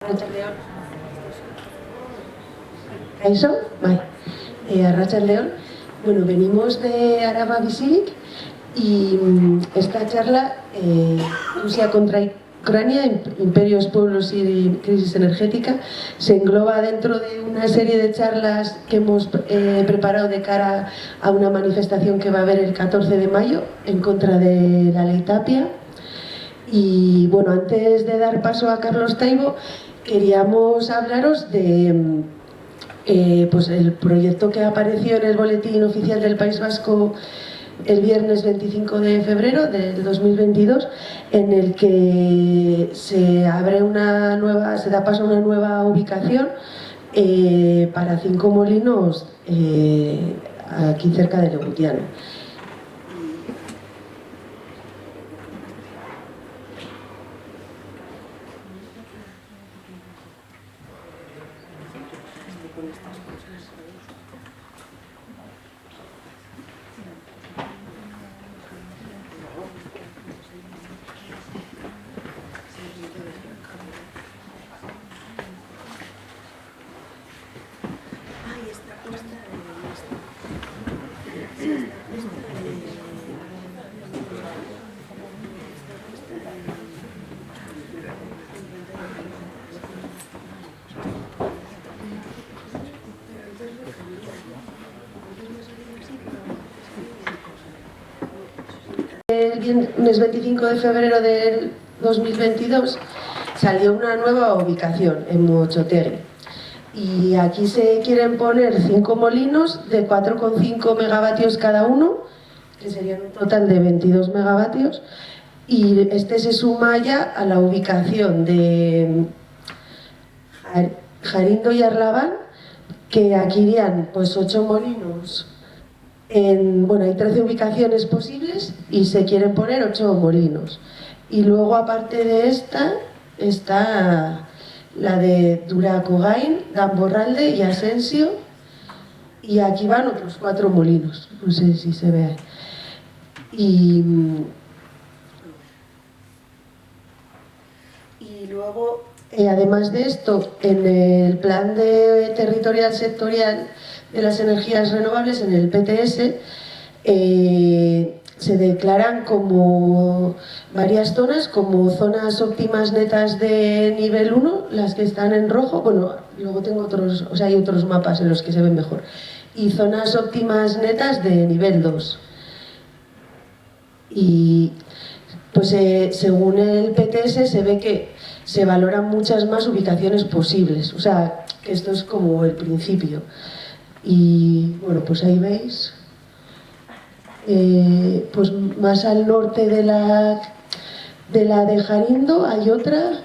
Arratsaldeon. ¿Eso? Vale. Arratsaldeon. Bueno, venimos de Araba Bizirik y esta charla, Rusia contra Ucrania, imperios, pueblos y crisis energética, se engloba dentro de una serie de charlas que hemos preparado de cara a una manifestación que va a haber el 14 de mayo en contra de la ley Tapia. Y bueno, antes de dar paso a Carlos Taibo, queríamos hablaros de pues el proyecto que apareció en el Boletín Oficial del País Vasco el viernes 25 de febrero del 2022, en el que se da paso a una nueva ubicación para 5 molinos aquí cerca de Legutiano. El viernes 25 de febrero del 2022 salió una nueva ubicación en Muotxotegui y aquí se quieren poner 5 molinos de 4,5 megavatios cada uno, que serían un total de 22 megavatios, y este se suma ya a la ubicación de Jarindo y Arlabán, que aquí irían pues 8 molinos. Bueno, hay 13 ubicaciones posibles y se quieren poner 8 molinos. Y luego, aparte de esta, está la de Duracogain, Damborralde y Asensio. Y aquí van otros 4 molinos. No sé si se ve. Y luego, además de esto, en el plan territorial sectorial de las energías renovables, en el PTS, se declaran como varias zonas, como zonas óptimas netas de nivel 1, las que están en rojo. Bueno, luego tengo otros, o sea, hay otros mapas en los que se ven mejor, y zonas óptimas netas de nivel 2. Y pues según el PTS se ve que se valoran muchas más ubicaciones posibles, o sea, que esto es como el principio. Y bueno, pues ahí veis, pues más al norte de la de Jarindo hay otra,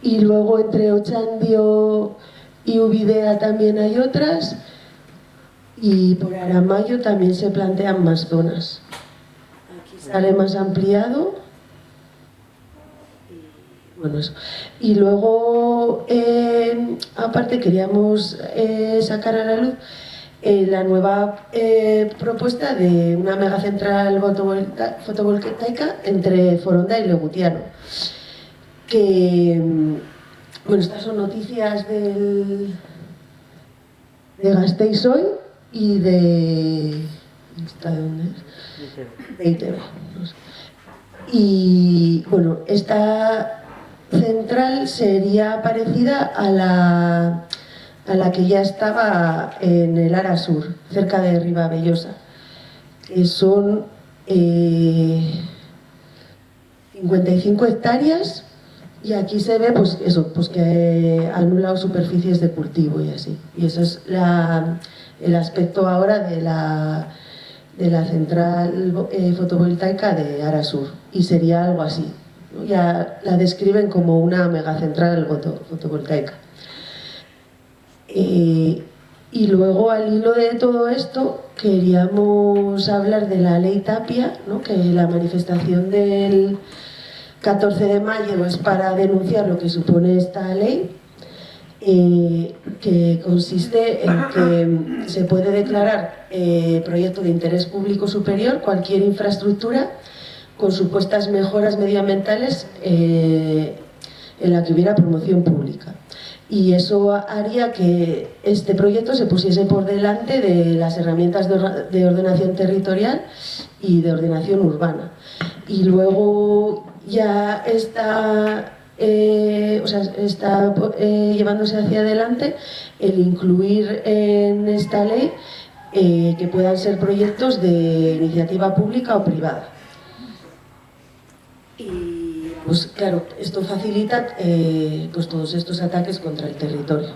y luego entre Ochandio y Ubidea también hay otras, y por Aramayo también se plantean más zonas. Aquí sale más ampliado. Bueno, eso. Y luego, aparte, queríamos sacar a la luz la nueva propuesta de una megacentral fotovoltaica entre Foronda y Legutiano. Que, bueno, estas son noticias de Gasteiz Hoy y de... ¿Esta de dónde es? De ITV. No sé. Y, bueno, esta central sería parecida a la que ya estaba en el Ara Sur, cerca de Ribabellosa, que son 55 hectáreas, y aquí se ve pues eso, pues que ha anulado superficies de cultivo y así. Y eso es el aspecto ahora de la central fotovoltaica de Ara Sur, y sería algo así. Ya la describen como una megacentral fotovoltaica. Y luego, al hilo de todo esto, queríamos hablar de la ley Tapia, ¿no? Que la manifestación del 14 de mayo es para denunciar lo que supone esta ley, que consiste en que se puede declarar proyecto de interés público superior cualquier infraestructura con supuestas mejoras medioambientales en la que hubiera promoción pública. Y eso haría que este proyecto se pusiese por delante de las herramientas de ordenación territorial y de ordenación urbana. Y luego ya está, está llevándose hacia adelante el incluir en esta ley que puedan ser proyectos de iniciativa pública o privada. Y pues claro, esto facilita pues todos estos ataques contra el territorio.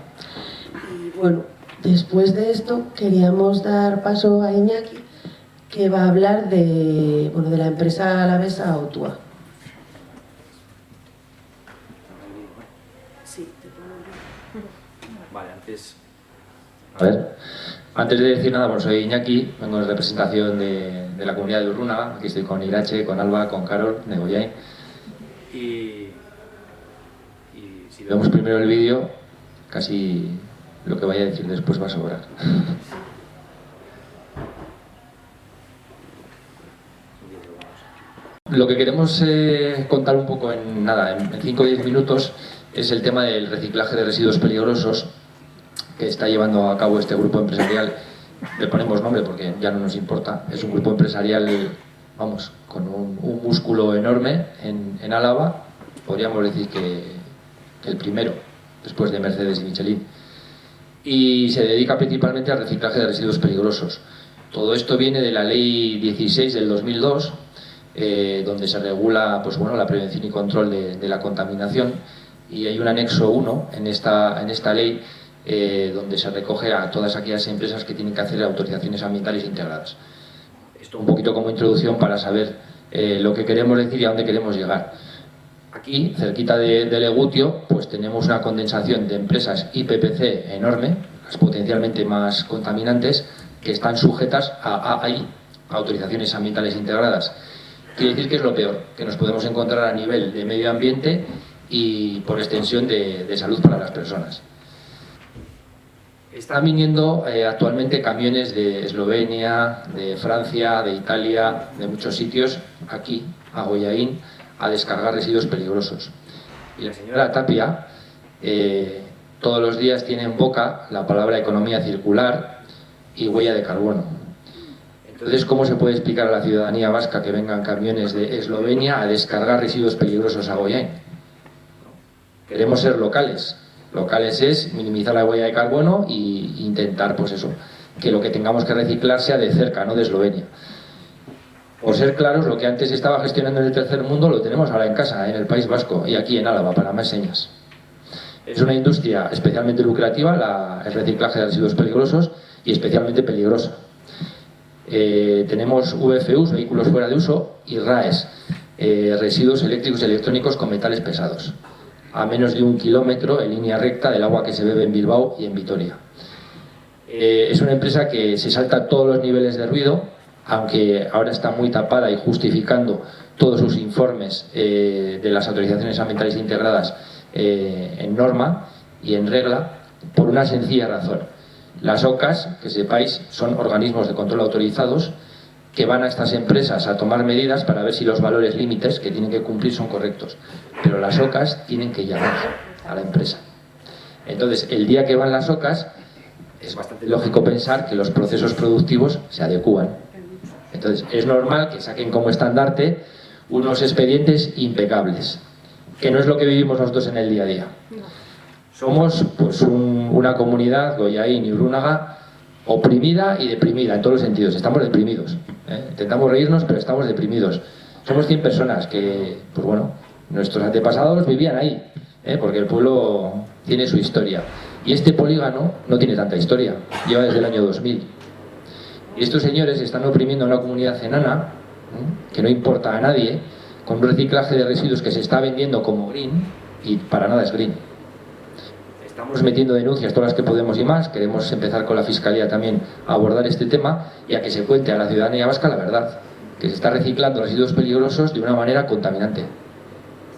Y bueno, después de esto queríamos dar paso a Iñaki, que va a hablar de la empresa alavesa Autua. Sí, te puedo... Vale, antes de decir nada, bueno, soy Iñaki, vengo en representación de la comunidad de Urrunaga. Aquí estoy con Irache, con Alba, con Carol, de Goyain. Y si vemos primero el vídeo, casi lo que vaya a decir después va a sobrar. Lo que queremos contar un poco en 5 o 10 minutos es el tema del reciclaje de residuos peligrosos que está llevando a cabo este grupo empresarial. Le ponemos nombre porque ya no nos importa. Es un grupo empresarial, vamos, con un músculo enorme en Álava. Podríamos decir que el primero, después de Mercedes y Michelin. Y se dedica principalmente al reciclaje de residuos peligrosos. Todo esto viene de la Ley 16 del 2002, donde se regula pues, bueno, la prevención y control de la contaminación. Y hay un anexo 1 en esta ley donde se recoge a todas aquellas empresas que tienen que hacer autorizaciones ambientales integradas. Esto un poquito como introducción para saber lo que queremos decir y a dónde queremos llegar. Aquí, cerquita de Legutio, pues tenemos una condensación de empresas IPPC enorme, las potencialmente más contaminantes, que están sujetas a autorizaciones ambientales integradas. Quiere decir que es lo peor que nos podemos encontrar a nivel de medio ambiente y por extensión de salud para las personas. Están viniendo actualmente camiones de Eslovenia, de Francia, de Italia, de muchos sitios, aquí, a Goyain, a descargar residuos peligrosos. Y la señora Tapia todos los días tiene en boca la palabra economía circular y huella de carbono. Entonces, ¿cómo se puede explicar a la ciudadanía vasca que vengan camiones de Eslovenia a descargar residuos peligrosos a Goyain? Queremos ser locales. Locales es minimizar la huella de carbono e intentar, pues eso, que lo que tengamos que reciclar sea de cerca, no de Eslovenia. Por ser claros, lo que antes estaba gestionando en el tercer mundo lo tenemos ahora en casa, en el País Vasco y aquí en Álava, para más señas. Es una industria especialmente lucrativa, el reciclaje de residuos peligrosos, y especialmente peligrosa. Tenemos VFUs, vehículos fuera de uso, y RAEs, residuos eléctricos y electrónicos con metales pesados, a menos de 1 kilómetro en línea recta del agua que se bebe en Bilbao y en Vitoria. Es una empresa que se salta todos los niveles de ruido, aunque ahora está muy tapada y justificando todos sus informes de las autorizaciones ambientales integradas en norma y en regla, por una sencilla razón. Las OCAs, que sepáis, son organismos de control autorizados que van a estas empresas a tomar medidas para ver si los valores límites que tienen que cumplir son correctos. Pero las OCAs tienen que llamar a la empresa. Entonces, el día que van las OCAs, es bastante lógico pensar que los procesos productivos se adecúan. Entonces, es normal que saquen como estandarte unos expedientes impecables, que no es lo que vivimos nosotros en el día a día. Somos pues una comunidad, Goyain y Urrunaga, oprimida y deprimida en todos los sentidos. Estamos deprimidos. Intentamos reírnos, pero estamos deprimidos. Somos 100 personas que, pues bueno, nuestros antepasados vivían ahí, porque el pueblo tiene su historia. Y este polígono no tiene tanta historia, lleva desde el año 2000. Y estos señores están oprimiendo a una comunidad enana, que no importa a nadie, con un reciclaje de residuos que se está vendiendo como green, y para nada es green. Estamos metiendo denuncias todas las que podemos y más. Queremos empezar con la Fiscalía también a abordar este tema y a que se cuente a la ciudadanía vasca la verdad, que se está reciclando residuos peligrosos de una manera contaminante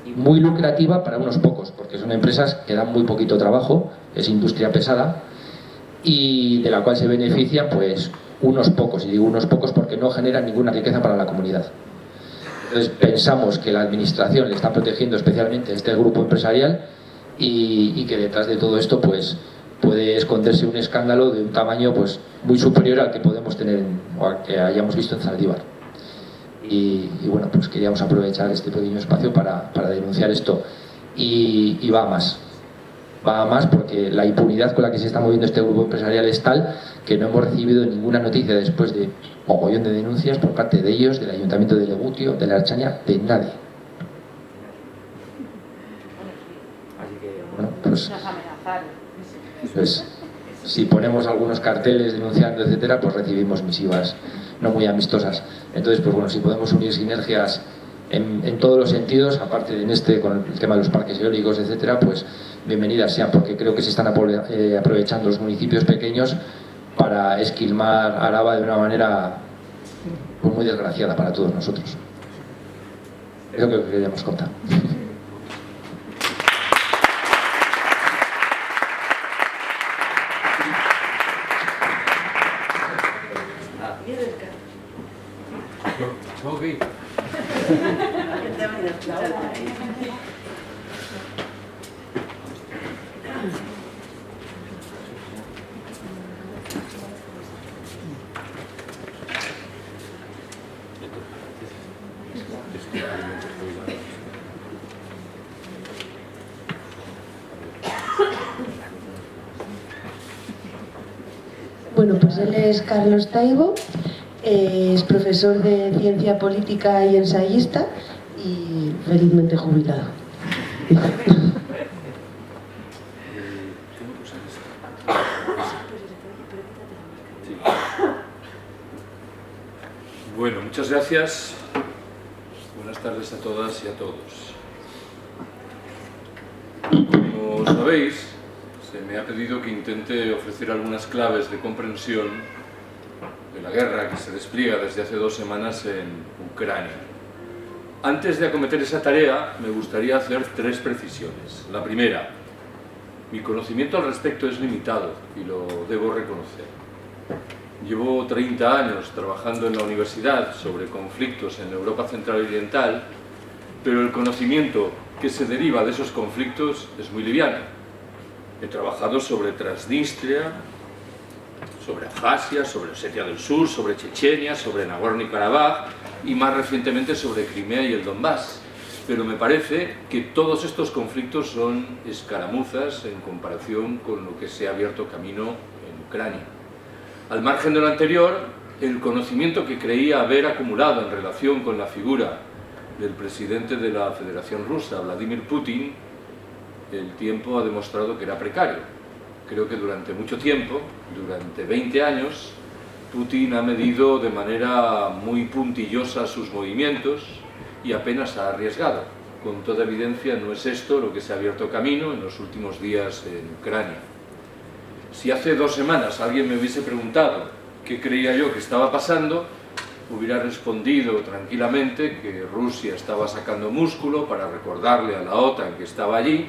y muy lucrativa para unos pocos, porque son empresas que dan muy poquito trabajo, es industria pesada y de la cual se benefician pues unos pocos, y digo unos pocos porque no generan ninguna riqueza para la comunidad. Entonces pensamos que la administración le está protegiendo especialmente a este grupo empresarial y que detrás de todo esto pues puede esconderse un escándalo de un tamaño pues muy superior al que podemos tener o al que hayamos visto en Zaldívar. Y bueno, pues queríamos aprovechar este pequeño espacio para denunciar esto. Y va a más porque la impunidad con la que se está moviendo este grupo empresarial es tal que no hemos recibido ninguna noticia después de mogollón de denuncias por parte de ellos, del Ayuntamiento de Legutio, de la Ertzaintza, de nadie. Así que, bueno, pues si ponemos algunos carteles denunciando, etcétera, pues recibimos misivas no muy amistosas. Entonces, pues bueno, si podemos unir sinergias en todos los sentidos, aparte de en este con el tema de los parques eólicos, etcétera, pues bienvenidas sean, porque creo que se están aprovechando los municipios pequeños para esquilmar Araba de una manera pues muy desgraciada para todos nosotros. Es lo que queríamos contar. Okay. Bueno, pues él es Carlos Taibo, es profesor de Ciencia Política y ensayista y felizmente jubilado. Bueno, muchas gracias. Buenas tardes a todas y a todos. Como sabéis, se me ha pedido que intente ofrecer algunas claves de comprensión de la guerra que se despliega desde hace 2 semanas en Ucrania. Antes de acometer esa tarea, me gustaría hacer 3 precisiones. La primera, mi conocimiento al respecto es limitado y lo debo reconocer. Llevo 30 años trabajando en la universidad sobre conflictos en Europa Central y Oriental, pero el conocimiento que se deriva de esos conflictos es muy liviano. He trabajado sobre Transnistria, sobre Abjasia, sobre Osetia del Sur, sobre Chechenia, sobre Nagorno-Karabaj y más recientemente sobre Crimea y el Donbass. Pero me parece que todos estos conflictos son escaramuzas en comparación con lo que se ha abierto camino en Ucrania. Al margen de lo anterior, el conocimiento que creía haber acumulado en relación con la figura del presidente de la Federación Rusa, Vladimir Putin, el tiempo ha demostrado que era precario. Creo que durante mucho tiempo, durante 20 años, Putin ha medido de manera muy puntillosa sus movimientos y apenas ha arriesgado. Con toda evidencia no es esto lo que se ha abierto camino en los últimos días en Ucrania. Si hace 2 semanas alguien me hubiese preguntado qué creía yo que estaba pasando, hubiera respondido tranquilamente que Rusia estaba sacando músculo para recordarle a la OTAN que estaba allí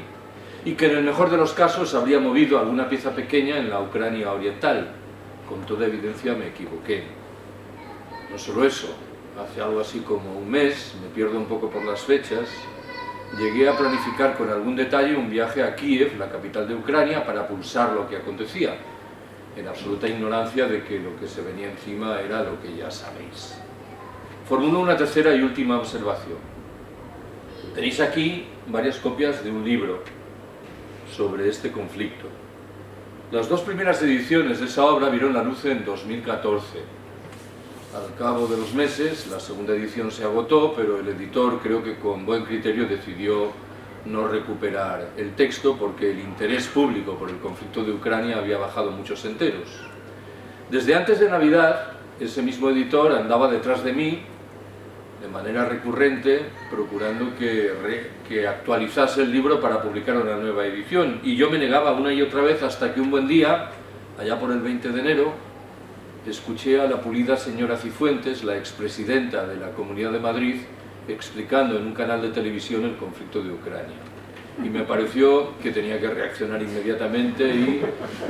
y que en el mejor de los casos habría movido alguna pieza pequeña en la Ucrania oriental. Con toda evidencia me equivoqué. No solo eso, hace algo así como un mes, me pierdo un poco por las fechas, llegué a planificar con algún detalle un viaje a Kiev, la capital de Ucrania, para pulsar lo que acontecía, en absoluta ignorancia de que lo que se venía encima era lo que ya sabéis. Formulo una tercera y última observación. Tenéis aquí varias copias de un libro sobre este conflicto. Las 2 primeras ediciones de esa obra vieron la luz en 2014. Al cabo de los meses, la segunda edición se agotó, pero el editor, creo que con buen criterio, decidió no recuperar el texto porque el interés público por el conflicto de Ucrania había bajado muchos enteros. Desde antes de Navidad, ese mismo editor andaba detrás de mí de manera recurrente, procurando que actualizase el libro para publicar una nueva edición, y yo me negaba una y otra vez hasta que un buen día, allá por el 20 de enero, escuché a la pulida señora Cifuentes, la expresidenta de la Comunidad de Madrid, explicando en un canal de televisión el conflicto de Ucrania. Y me pareció que tenía que reaccionar inmediatamente y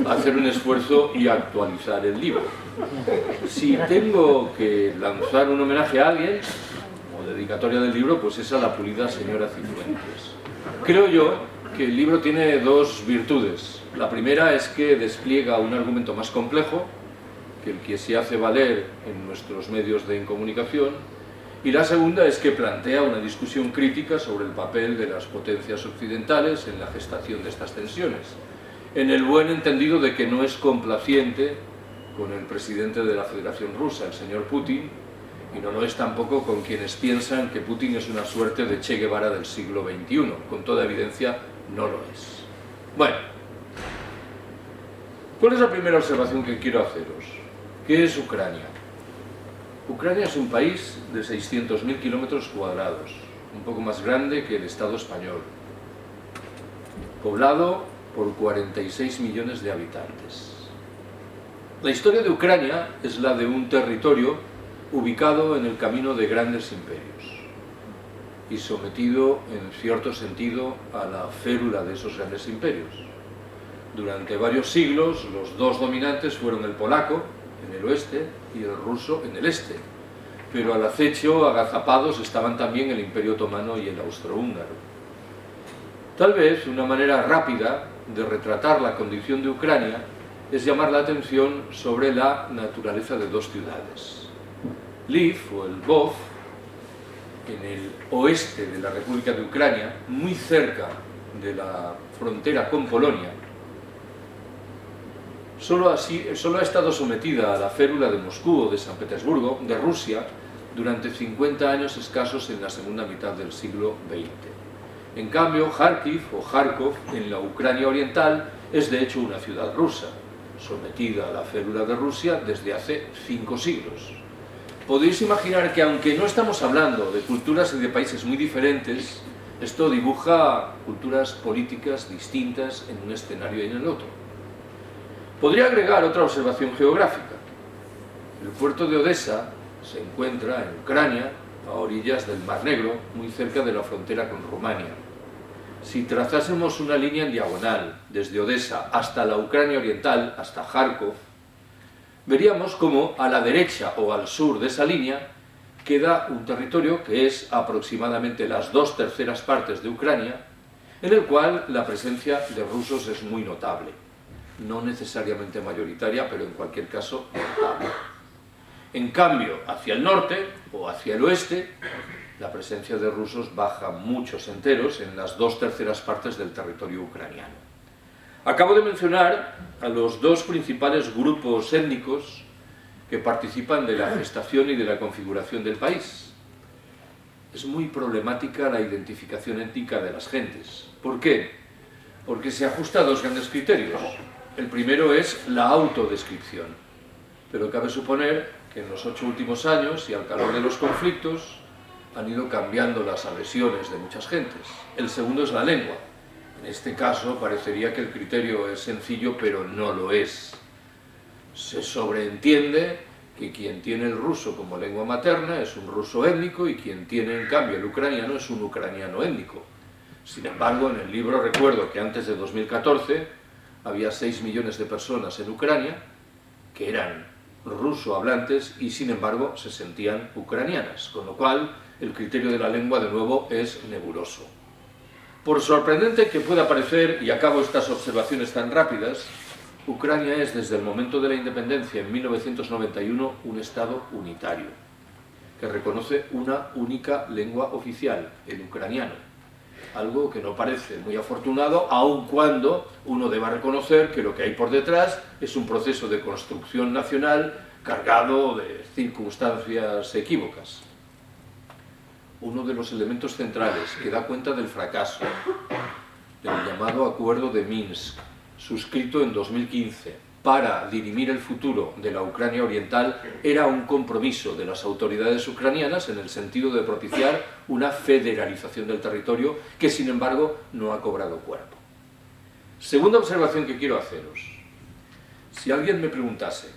hacer un esfuerzo y actualizar el libro. Si tengo que lanzar un homenaje a alguien, o dedicatoria del libro, pues es a la pulida señora Cifuentes. Creo yo que el libro tiene dos virtudes. La primera es que despliega un argumento más complejo que el que se hace valer en nuestros medios de comunicación, y la segunda es que plantea una discusión crítica sobre el papel de las potencias occidentales en la gestación de estas tensiones, en el buen entendido de que no es complaciente con el presidente de la Federación Rusa, el señor Putin, y no lo es tampoco con quienes piensan que Putin es una suerte de Che Guevara del siglo XXI. Con toda evidencia, no lo es. Bueno, ¿cuál es la primera observación que quiero haceros? ¿Qué es Ucrania? Ucrania es un país de 600.000 kilómetros cuadrados, un poco más grande que el Estado español, poblado por 46 millones de habitantes. La historia de Ucrania es la de un territorio ubicado en el camino de grandes imperios y sometido, en cierto sentido, a la férula de esos grandes imperios. Durante varios siglos, los dos dominantes fueron el polaco, en el oeste, y el ruso en el este, pero al acecho, agazapados, estaban también el Imperio Otomano y el austrohúngaro. Tal vez una manera rápida de retratar la condición de Ucrania es llamar la atención sobre la naturaleza de dos ciudades. Lviv, o el Lvov, en el oeste de la República de Ucrania, muy cerca de la frontera con Polonia, solo ha estado sometida a la férula de Moscú o de San Petersburgo, de Rusia, durante 50 años escasos en la segunda mitad del siglo XX. En cambio, Kharkiv o Kharkov, en la Ucrania oriental, es de hecho una ciudad rusa, sometida a la férula de Rusia desde hace 5 siglos. Podéis imaginar que, aunque no estamos hablando de culturas y de países muy diferentes, esto dibuja culturas políticas distintas en un escenario y en el otro. Podría agregar otra observación geográfica. El puerto de Odessa se encuentra en Ucrania, a orillas del Mar Negro, muy cerca de la frontera con Rumania. Si trazásemos una línea en diagonal desde Odessa hasta la Ucrania oriental, hasta Kharkov, veríamos cómo a la derecha o al sur de esa línea queda un territorio que es aproximadamente las 2/3 partes de Ucrania, en el cual la presencia de rusos es muy notable. No necesariamente mayoritaria, pero en cualquier caso notable. En cambio, hacia el norte o hacia el oeste, la presencia de rusos baja muchos enteros en las 2/3 partes del territorio ucraniano. Acabo de mencionar a los dos principales grupos étnicos que participan de la gestación y de la configuración del país. Es muy problemática la identificación étnica de las gentes. ¿Por qué? Porque se ajusta a dos grandes criterios. El primero es la autodescripción, pero cabe suponer que en los 8 últimos años y al calor de los conflictos han ido cambiando las adhesiones de muchas gentes. El segundo es la lengua. En este caso parecería que el criterio es sencillo, pero no lo es. Se sobreentiende que quien tiene el ruso como lengua materna es un ruso étnico y quien tiene en cambio el ucraniano es un ucraniano étnico. Sin embargo, en el libro recuerdo que antes de 2014 había 6 millones de personas en Ucrania que eran ruso hablantes y sin embargo se sentían ucranianas, con lo cual el criterio de la lengua de nuevo es nebuloso. Por sorprendente que pueda parecer, y acabo estas observaciones tan rápidas, Ucrania es desde el momento de la independencia en 1991 un estado unitario, que reconoce una única lengua oficial, el ucraniano, algo que no parece muy afortunado, aun cuando uno deba reconocer que lo que hay por detrás es un proceso de construcción nacional cargado de circunstancias equívocas. Uno de los elementos centrales que da cuenta del fracaso del llamado Acuerdo de Minsk, suscrito en 2015 para dirimir el futuro de la Ucrania oriental, era un compromiso de las autoridades ucranianas en el sentido de propiciar una federalización del territorio que, sin embargo, no ha cobrado cuerpo. Segunda observación que quiero haceros. Si alguien me preguntase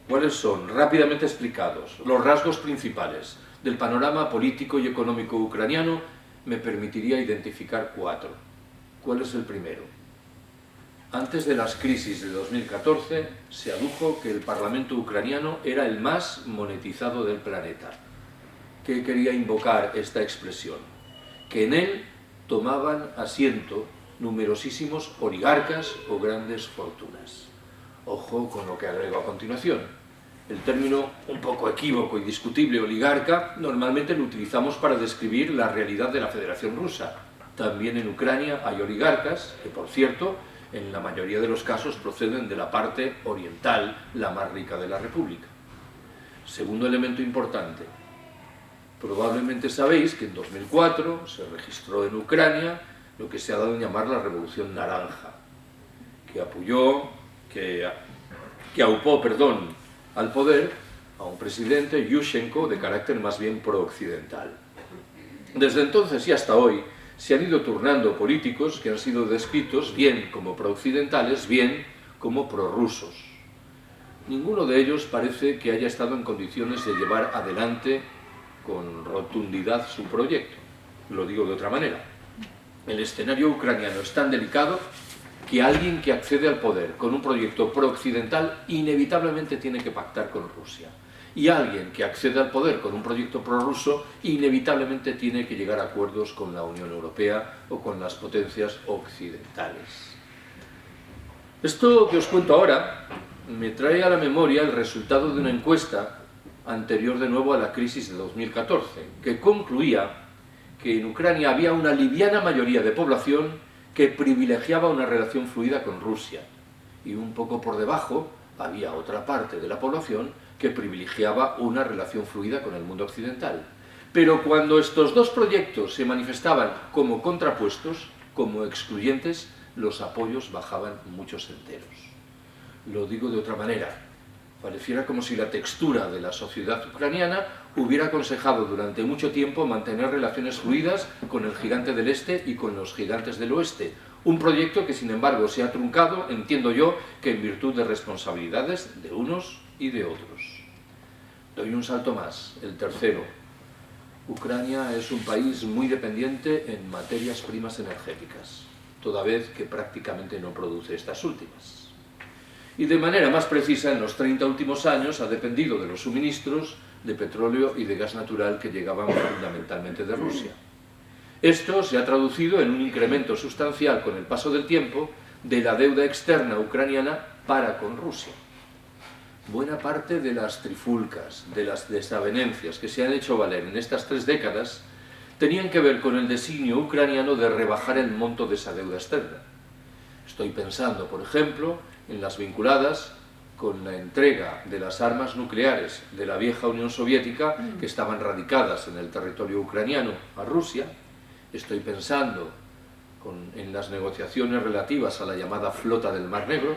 cuáles son, rápidamente explicados, los rasgos principales del panorama político y económico ucraniano, me permitiría identificar 4. ¿Cuál es el primero? Antes de las crisis de 2014, se adujo que el Parlamento ucraniano era el más monetizado del planeta. ¿Qué quería invocar esta expresión? Que en él tomaban asiento numerosísimos oligarcas o grandes fortunas. Ojo con lo que agrego a continuación. El término un poco equívoco y discutible oligarca normalmente lo utilizamos para describir la realidad de la Federación Rusa. También en Ucrania hay oligarcas que, por cierto, en la mayoría de los casos proceden de la parte oriental, la más rica de la República. Segundo elemento importante. Probablemente sabéis que en 2004 se registró en Ucrania lo que se ha dado en llamar la Revolución Naranja, que aupó al poder a un presidente, Yushchenko, de carácter más bien pro-occidental. Desde entonces y hasta hoy se han ido turnando políticos que han sido descritos bien como pro-occidentales, bien como prorrusos. Ninguno de ellos parece que haya estado en condiciones de llevar adelante con rotundidad su proyecto. Lo digo de otra manera. El escenario ucraniano es tan delicado que alguien que accede al poder con un proyecto pro-occidental inevitablemente tiene que pactar con Rusia. Y alguien que accede al poder con un proyecto prorruso inevitablemente tiene que llegar a acuerdos con la Unión Europea o con las potencias occidentales. Esto que os cuento ahora me trae a la memoria el resultado de una encuesta anterior de nuevo a la crisis de 2014, que concluía que en Ucrania había una liviana mayoría de población que privilegiaba una relación fluida con Rusia, y un poco por debajo había otra parte de la población que privilegiaba una relación fluida con el mundo occidental. Pero cuando estos dos proyectos se manifestaban como contrapuestos, como excluyentes, los apoyos bajaban muchos enteros. Lo digo de otra manera. Pareciera como si la textura de la sociedad ucraniana hubiera aconsejado durante mucho tiempo mantener relaciones fluidas con el gigante del este y con los gigantes del oeste. Un proyecto que, sin embargo, se ha truncado, entiendo yo, que en virtud de responsabilidades de unos y de otros. Doy un salto más, el tercero. Ucrania es un país muy dependiente en materias primas energéticas, toda vez que prácticamente no produce estas últimas. Y de manera más precisa, en los 30 últimos años ha dependido de los suministros de petróleo y de gas natural que llegaban fundamentalmente de Rusia. Esto se ha traducido en un incremento sustancial con el paso del tiempo de la deuda externa ucraniana para con Rusia. Buena parte de las trifulcas, de las desavenencias que se han hecho valer en estas 3 décadas tenían que ver con el designio ucraniano de rebajar el monto de esa deuda externa. Estoy pensando, por ejemplo, en las vinculadas con la entrega de las armas nucleares de la vieja Unión Soviética que estaban radicadas en el territorio ucraniano a Rusia. Estoy pensando en las negociaciones relativas a la llamada Flota del Mar Negro,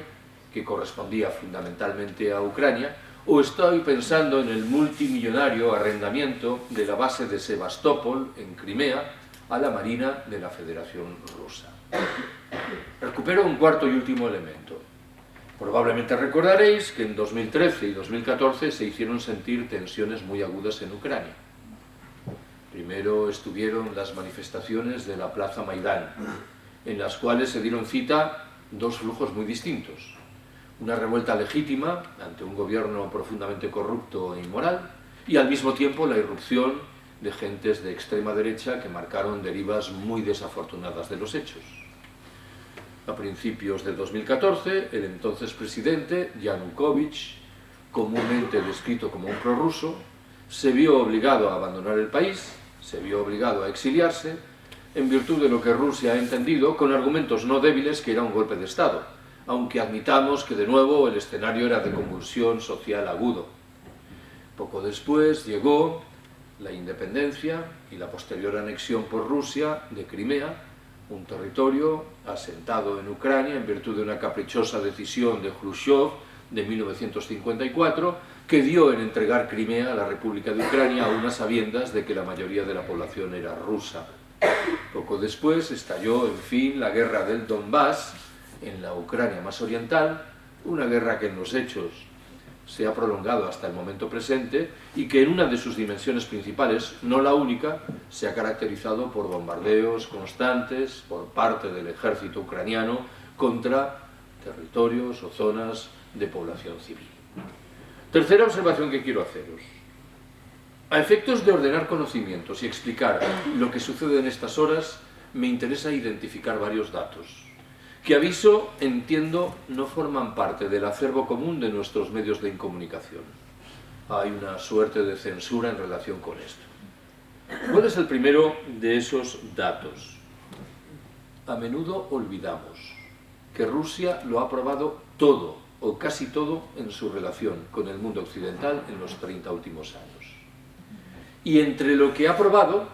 que correspondía fundamentalmente a Ucrania, o estoy pensando en el multimillonario arrendamiento de la base de Sebastopol, en Crimea, a la Marina de la Federación Rusa. Recupero un cuarto y último elemento. Probablemente recordaréis que en 2013 y 2014 se hicieron sentir tensiones muy agudas en Ucrania. Primero estuvieron las manifestaciones de la Plaza Maidán, en las cuales se dieron cita 2 flujos muy distintos. Una revuelta legítima ante un gobierno profundamente corrupto e inmoral, y al mismo tiempo la irrupción de gentes de extrema derecha que marcaron derivas muy desafortunadas de los hechos. A principios del 2014, el entonces presidente, Yanukovych, comúnmente descrito como un prorruso, se vio obligado a abandonar el país, se vio obligado a exiliarse, en virtud de lo que Rusia ha entendido, con argumentos no débiles, que era un golpe de Estado, aunque admitamos que de nuevo el escenario era de convulsión social agudo. Poco después llegó la independencia y la posterior anexión por Rusia de Crimea, un territorio asentado en Ucrania en virtud de una caprichosa decisión de Khrushchev de 1954, que dio en entregar Crimea a la República de Ucrania a unas sabiendas de que la mayoría de la población era rusa. Poco después estalló, en fin, la guerra del Donbass en la Ucrania más oriental, una guerra que en los hechos se ha prolongado hasta el momento presente y que en una de sus dimensiones principales, no la única, se ha caracterizado por bombardeos constantes por parte del ejército ucraniano contra territorios o zonas de población civil. Tercera observación que quiero haceros. A efectos de ordenar conocimientos y explicar lo que sucede en estas horas, me interesa identificar varios datos, que aviso, entiendo, no forman parte del acervo común de nuestros medios de comunicación. Hay una suerte de censura en relación con esto. ¿Cuál es el primero de esos datos? A menudo olvidamos que Rusia lo ha probado todo, o casi todo, en su relación con el mundo occidental en los 30 últimos años. Y entre lo que ha probado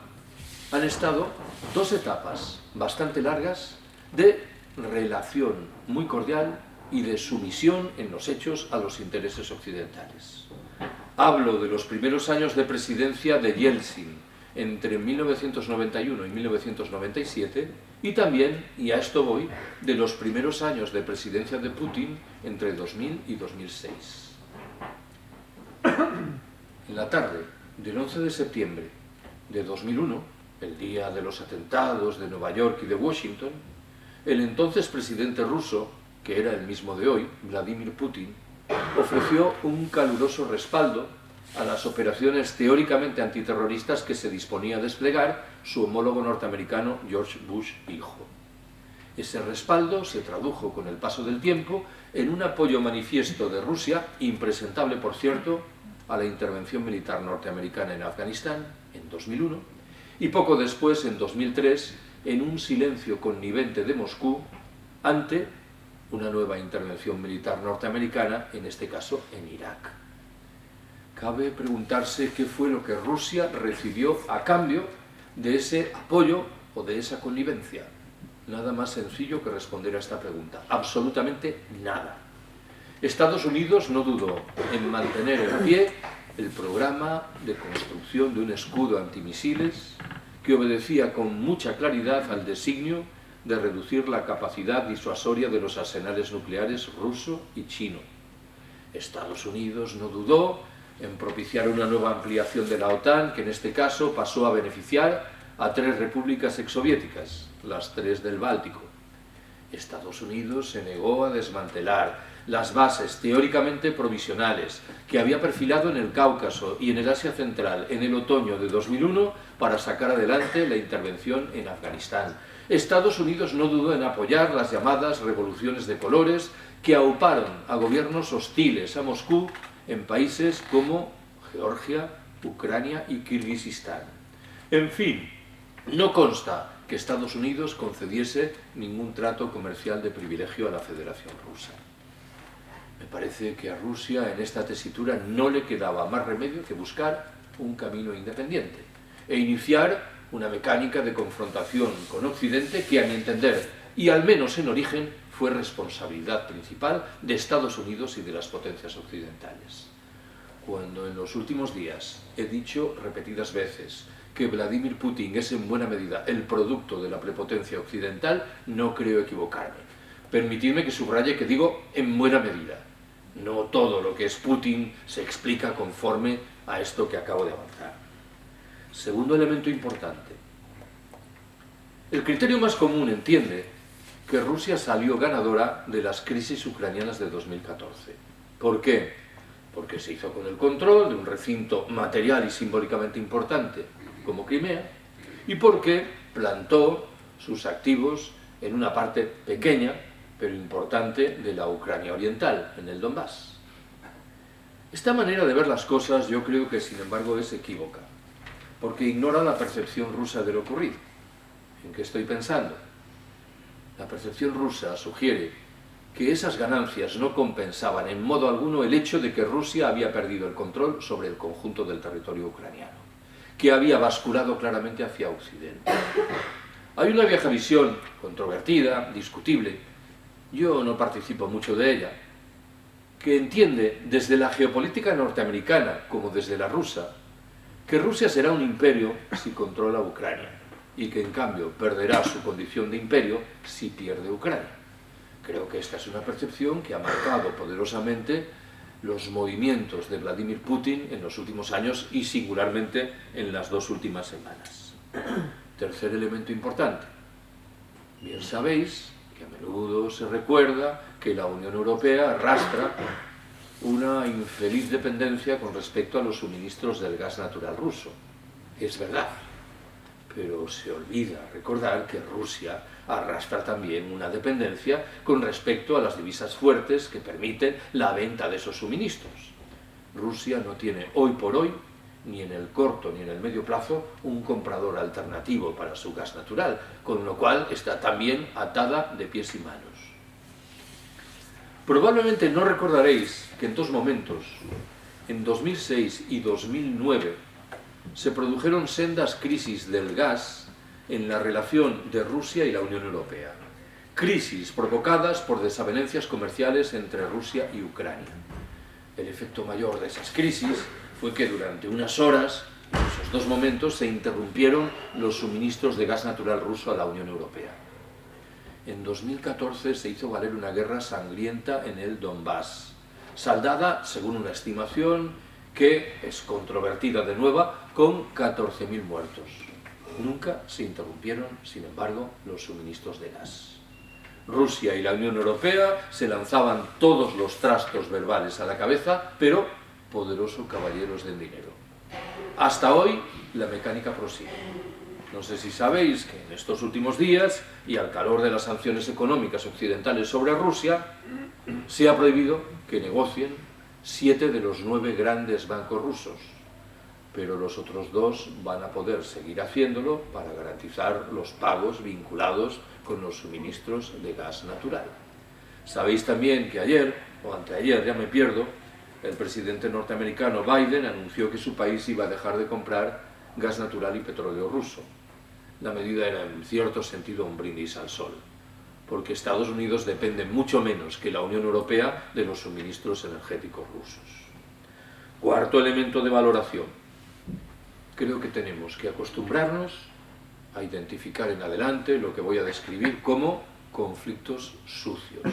han estado dos etapas bastante largas de relación muy cordial y de sumisión en los hechos a los intereses occidentales. Hablo de los primeros años de presidencia de Yeltsin entre 1991 y 1997 y también, y a esto voy, de los primeros años de presidencia de Putin entre 2000 y 2006. En la tarde del 11 de septiembre de 2001, el día de los atentados de Nueva York y de Washington, el entonces presidente ruso, que era el mismo de hoy, Vladimir Putin, ofreció un caluroso respaldo a las operaciones teóricamente antiterroristas que se disponía a desplegar su homólogo norteamericano George Bush hijo. Ese respaldo se tradujo con el paso del tiempo en un apoyo manifiesto de Rusia, impresentable por cierto, a la intervención militar norteamericana en Afganistán en 2001 y poco después, en 2003, en un silencio connivente de Moscú ante una nueva intervención militar norteamericana, en este caso en Irak. Cabe preguntarse qué fue lo que Rusia recibió a cambio de ese apoyo o de esa connivencia. Nada más sencillo que responder a esta pregunta. Absolutamente nada. Estados Unidos no dudó en mantener en pie el programa de construcción de un escudo antimisiles que obedecía con mucha claridad al designio de reducir la capacidad disuasoria de los arsenales nucleares ruso y chino. Estados Unidos no dudó en propiciar una nueva ampliación de la OTAN, que en este caso pasó a beneficiar a 3 repúblicas exsoviéticas, las 3 del Báltico. Estados Unidos se negó a desmantelar las bases teóricamente provisionales que había perfilado en el Cáucaso y en el Asia Central en el otoño de 2001 para sacar adelante la intervención en Afganistán. Estados Unidos no dudó en apoyar las llamadas revoluciones de colores que auparon a gobiernos hostiles a Moscú en países como Georgia, Ucrania y Kirguistán. En fin, no consta que Estados Unidos concediese ningún trato comercial de privilegio a la Federación Rusa. Me parece que a Rusia en esta tesitura no le quedaba más remedio que buscar un camino independiente e iniciar una mecánica de confrontación con Occidente que, a mi entender, y al menos en origen, fue responsabilidad principal de Estados Unidos y de las potencias occidentales. Cuando en los últimos días he dicho repetidas veces que Vladimir Putin es en buena medida el producto de la prepotencia occidental, no creo equivocarme. Permitidme que subraye que digo en buena medida. No todo lo que es Putin se explica conforme a esto que acabo de avanzar. Segundo elemento importante. El criterio más común entiende que Rusia salió ganadora de las crisis ucranianas de 2014. ¿Por qué? Porque se hizo con el control de un recinto material y simbólicamente importante como Crimea y porque plantó sus activos en una parte pequeña pero importante de la Ucrania oriental, en el Donbass. Esta manera de ver las cosas yo creo que sin embargo es equívoca, porque ignora la percepción rusa de lo ocurrido. ¿En qué estoy pensando? La percepción rusa sugiere que esas ganancias no compensaban en modo alguno el hecho de que Rusia había perdido el control sobre el conjunto del territorio ucraniano, que había basculado claramente hacia Occidente. Hay una vieja visión, controvertida, discutible, yo no participo mucho de ella, que entiende desde la geopolítica norteamericana como desde la rusa, que Rusia será un imperio si controla Ucrania, y que en cambio perderá su condición de imperio si pierde Ucrania. Creo que esta es una percepción que ha marcado poderosamente los movimientos de Vladimir Putin en los últimos años y singularmente en las 2 últimas semanas. Tercer elemento importante. Bien sabéis que a menudo se recuerda que la Unión Europea arrastra una infeliz dependencia con respecto a los suministros del gas natural ruso. Es verdad. Pero se olvida recordar que Rusia arrastra también una dependencia con respecto a las divisas fuertes que permiten la venta de esos suministros. Rusia no tiene hoy por hoy, ni en el corto ni en el medio plazo, un comprador alternativo para su gas natural, con lo cual está también atada de pies y manos. Probablemente no recordaréis que en dos momentos, en 2006 y 2009, se produjeron sendas crisis del gas en la relación de Rusia y la Unión Europea. Crisis provocadas por desavenencias comerciales entre Rusia y Ucrania. El efecto mayor de esas crisis fue que durante unas horas, en esos dos momentos, se interrumpieron los suministros de gas natural ruso a la Unión Europea. En 2014 se hizo valer una guerra sangrienta en el Donbass, saldada, según una estimación, que es controvertida de nuevo, con 14.000 muertos. Nunca se interrumpieron, sin embargo, los suministros de gas. Rusia y la Unión Europea se lanzaban todos los trastos verbales a la cabeza, pero poderosos caballeros del dinero. Hasta hoy, la mecánica prosigue. No sé si sabéis que en estos últimos días, y al calor de las sanciones económicas occidentales sobre Rusia, se ha prohibido que negocien 7 de los 9 grandes bancos rusos, pero los otros 2 van a poder seguir haciéndolo para garantizar los pagos vinculados con los suministros de gas natural. Sabéis también que ayer, o anteayer, ya me pierdo, el presidente norteamericano Biden anunció que su país iba a dejar de comprar gas natural y petróleo ruso. La medida era en cierto sentido un brindis al sol, porque Estados Unidos depende mucho menos que la Unión Europea de los suministros energéticos rusos. Cuarto elemento de valoración. Creo que tenemos que acostumbrarnos a identificar en adelante lo que voy a describir como conflictos sucios,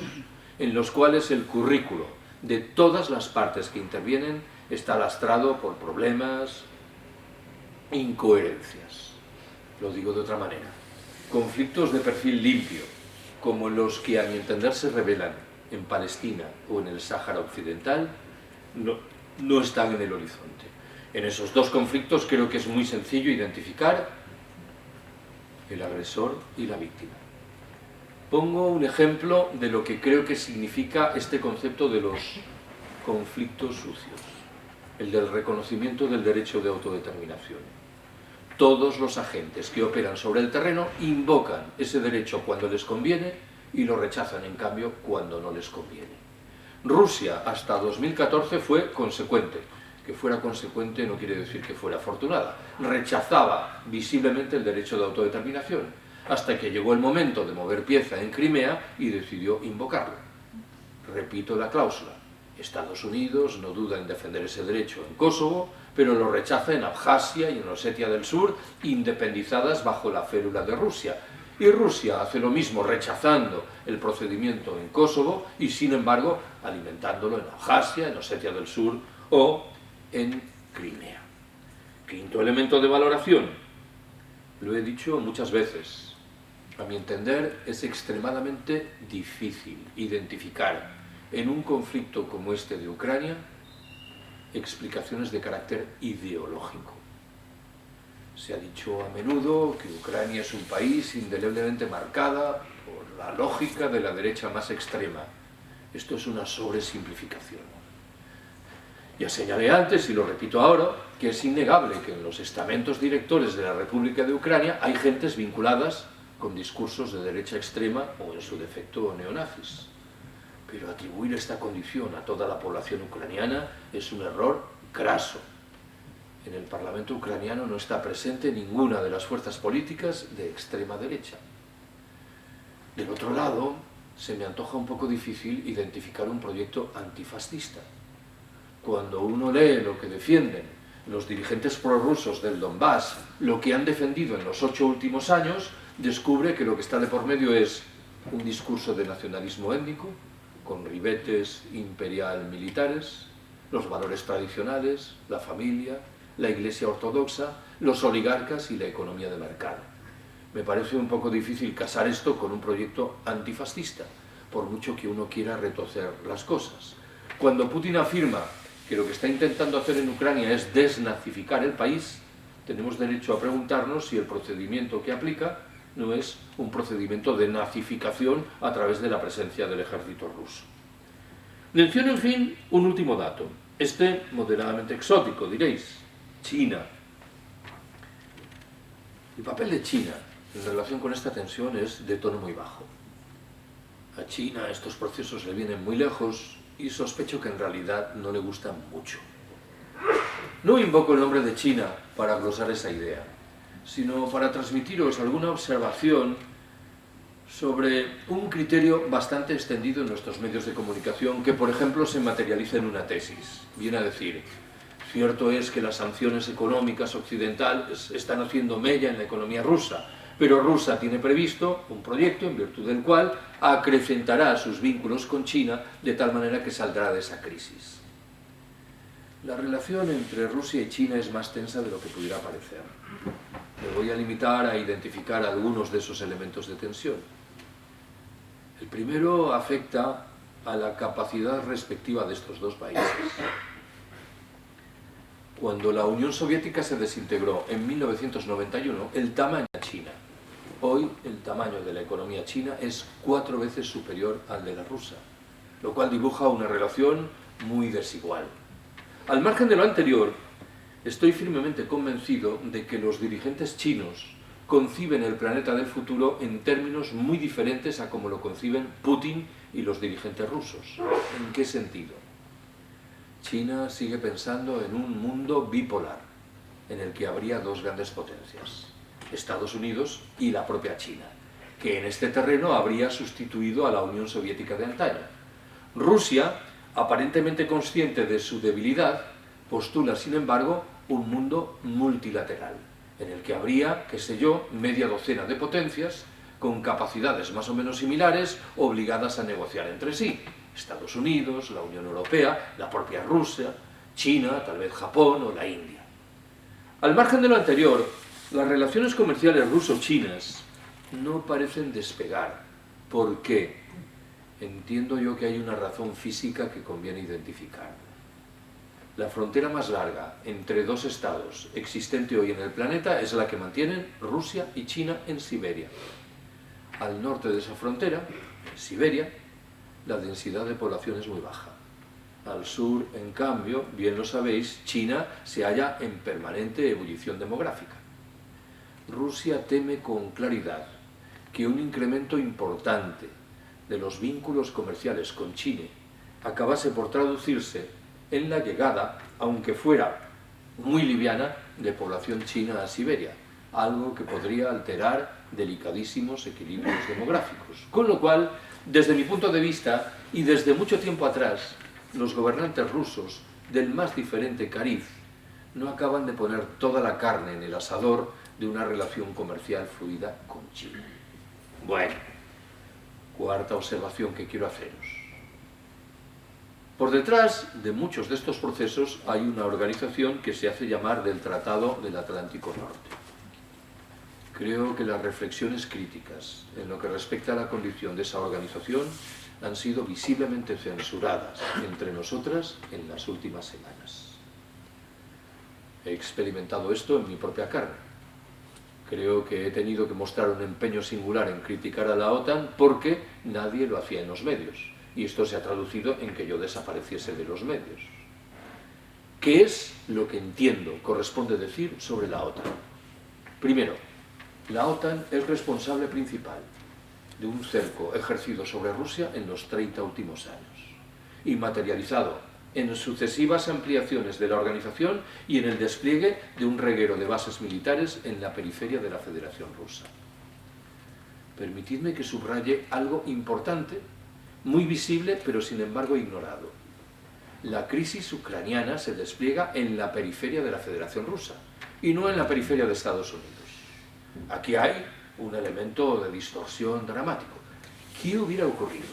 en los cuales el currículo de todas las partes que intervienen está lastrado por problemas, incoherencias. Lo digo de otra manera. Conflictos de perfil limpio, como los que a mi entender se revelan en Palestina o en el Sáhara Occidental, no están en el horizonte. En esos dos conflictos creo que es muy sencillo identificar el agresor y la víctima. Pongo un ejemplo de lo que creo que significa este concepto de los conflictos sucios, el del reconocimiento del derecho de autodeterminación. Todos los agentes que operan sobre el terreno invocan ese derecho cuando les conviene y lo rechazan, en cambio, cuando no les conviene. Rusia hasta 2014 fue consecuente. Que fuera consecuente no quiere decir que fuera afortunada. Rechazaba visiblemente el derecho de autodeterminación, hasta que llegó el momento de mover pieza en Crimea y decidió invocarlo. Repito la cláusula. Estados Unidos no duda en defender ese derecho en Kosovo, pero lo rechaza en Abjasia y en Osetia del Sur, independizadas bajo la férula de Rusia. Y Rusia hace lo mismo rechazando el procedimiento en Kosovo y, sin embargo, alimentándolo en Abjasia, en Osetia del Sur o en Crimea. Quinto elemento de valoración. Lo he dicho muchas veces. A mi entender, es extremadamente difícil identificar en un conflicto como este de Ucrania explicaciones de carácter ideológico. Se ha dicho a menudo que Ucrania es un país indeleblemente marcada por la lógica de la derecha más extrema. Esto es una sobresimplificación. Ya señalé antes, y lo repito ahora, que es innegable que en los estamentos directores de la República de Ucrania hay gentes vinculadas con discursos de derecha extrema o, en su defecto, neonazis. Pero atribuir esta condición a toda la población ucraniana es un error graso. En el Parlamento ucraniano no está presente ninguna de las fuerzas políticas de extrema derecha. Del otro lado, se me antoja un poco difícil identificar un proyecto antifascista. Cuando uno lee lo que defienden los dirigentes prorrusos del Donbass, lo que han defendido en los 8 últimos años, descubre que lo que está de por medio es un discurso de nacionalismo étnico, con ribetes imperial militares, los valores tradicionales, la familia, la Iglesia ortodoxa, los oligarcas y la economía de mercado. Me parece un poco difícil casar esto con un proyecto antifascista, por mucho que uno quiera retorcer las cosas. Cuando Putin afirma que lo que está intentando hacer en Ucrania es desnazificar el país, tenemos derecho a preguntarnos si el procedimiento que aplica no es un procedimiento de nazificación a través de la presencia del ejército ruso. Menciono, en fin, un último dato, este moderadamente exótico, diréis: China. El papel de China en relación con esta tensión es de tono muy bajo. A China estos procesos le vienen muy lejos y sospecho que en realidad no le gustan mucho. No invoco el nombre de China para glosar esa idea, sino para transmitiros alguna observación sobre un criterio bastante extendido en nuestros medios de comunicación que, por ejemplo, se materializa en una tesis. Viene a decir: cierto es que las sanciones económicas occidentales están haciendo mella en la economía rusa, pero Rusia tiene previsto un proyecto en virtud del cual acrecentará sus vínculos con China de tal manera que saldrá de esa crisis. La relación entre Rusia y China es más tensa de lo que pudiera parecer. Me voy a limitar a identificar algunos de esos elementos de tensión. El primero afecta a la capacidad respectiva de estos dos países. Cuando la Unión Soviética se desintegró en 1991, el tamaño de China. Hoy el tamaño de la economía china es 4 veces superior al de la rusa, lo cual dibuja una relación muy desigual. Al margen de lo anterior, estoy firmemente convencido de que los dirigentes chinos conciben el planeta del futuro en términos muy diferentes a como lo conciben Putin y los dirigentes rusos. ¿En qué sentido? China sigue pensando en un mundo bipolar, en el que habría dos grandes potencias: Estados Unidos y la propia China, que en este terreno habría sustituido a la Unión Soviética de antaño. Rusia, aparentemente consciente de su debilidad, postula, sin embargo, un mundo multilateral, en el que habría, qué sé yo, media docena de potencias con capacidades más o menos similares, obligadas a negociar entre sí: Estados Unidos, la Unión Europea, la propia Rusia, China, tal vez Japón o la India. Al margen de lo anterior, las relaciones comerciales ruso-chinas no parecen despegar. ¿Por qué? Entiendo yo que hay una razón física que conviene identificar. La frontera más larga entre dos estados existente hoy en el planeta es la que mantienen Rusia y China en Siberia. Al norte de esa frontera, en Siberia, la densidad de población es muy baja. Al sur, en cambio, bien lo sabéis, China se halla en permanente ebullición demográfica. Rusia teme con claridad que un incremento importante de los vínculos comerciales con China acabase por traducirse en la llegada, aunque fuera muy liviana, de población china a Siberia, algo que podría alterar delicadísimos equilibrios demográficos. Con lo cual, desde mi punto de vista, y desde mucho tiempo atrás, los gobernantes rusos del más diferente cariz no acaban de poner toda la carne en el asador de una relación comercial fluida con China. Bueno, cuarta observación que quiero haceros. Por detrás de muchos de estos procesos hay una organización que se hace llamar del Tratado del Atlántico Norte. Creo que las reflexiones críticas en lo que respecta a la condición de esa organización han sido visiblemente censuradas entre nosotras en las últimas semanas. He experimentado esto en mi propia carne. Creo que he tenido que mostrar un empeño singular en criticar a la OTAN porque nadie lo hacía en los medios. Y esto se ha traducido en que yo desapareciese de los medios. ¿Qué es lo que entiendo corresponde decir sobre la OTAN? Primero, la OTAN es responsable principal de un cerco ejercido sobre Rusia en los 30 últimos años y materializado en sucesivas ampliaciones de la organización y en el despliegue de un reguero de bases militares en la periferia de la Federación Rusa. Permitidme que subraye algo importante, muy visible, pero sin embargo ignorado. La crisis ucraniana se despliega en la periferia de la Federación Rusa y no en la periferia de Estados Unidos. Aquí hay un elemento de distorsión dramático. ¿Qué hubiera ocurrido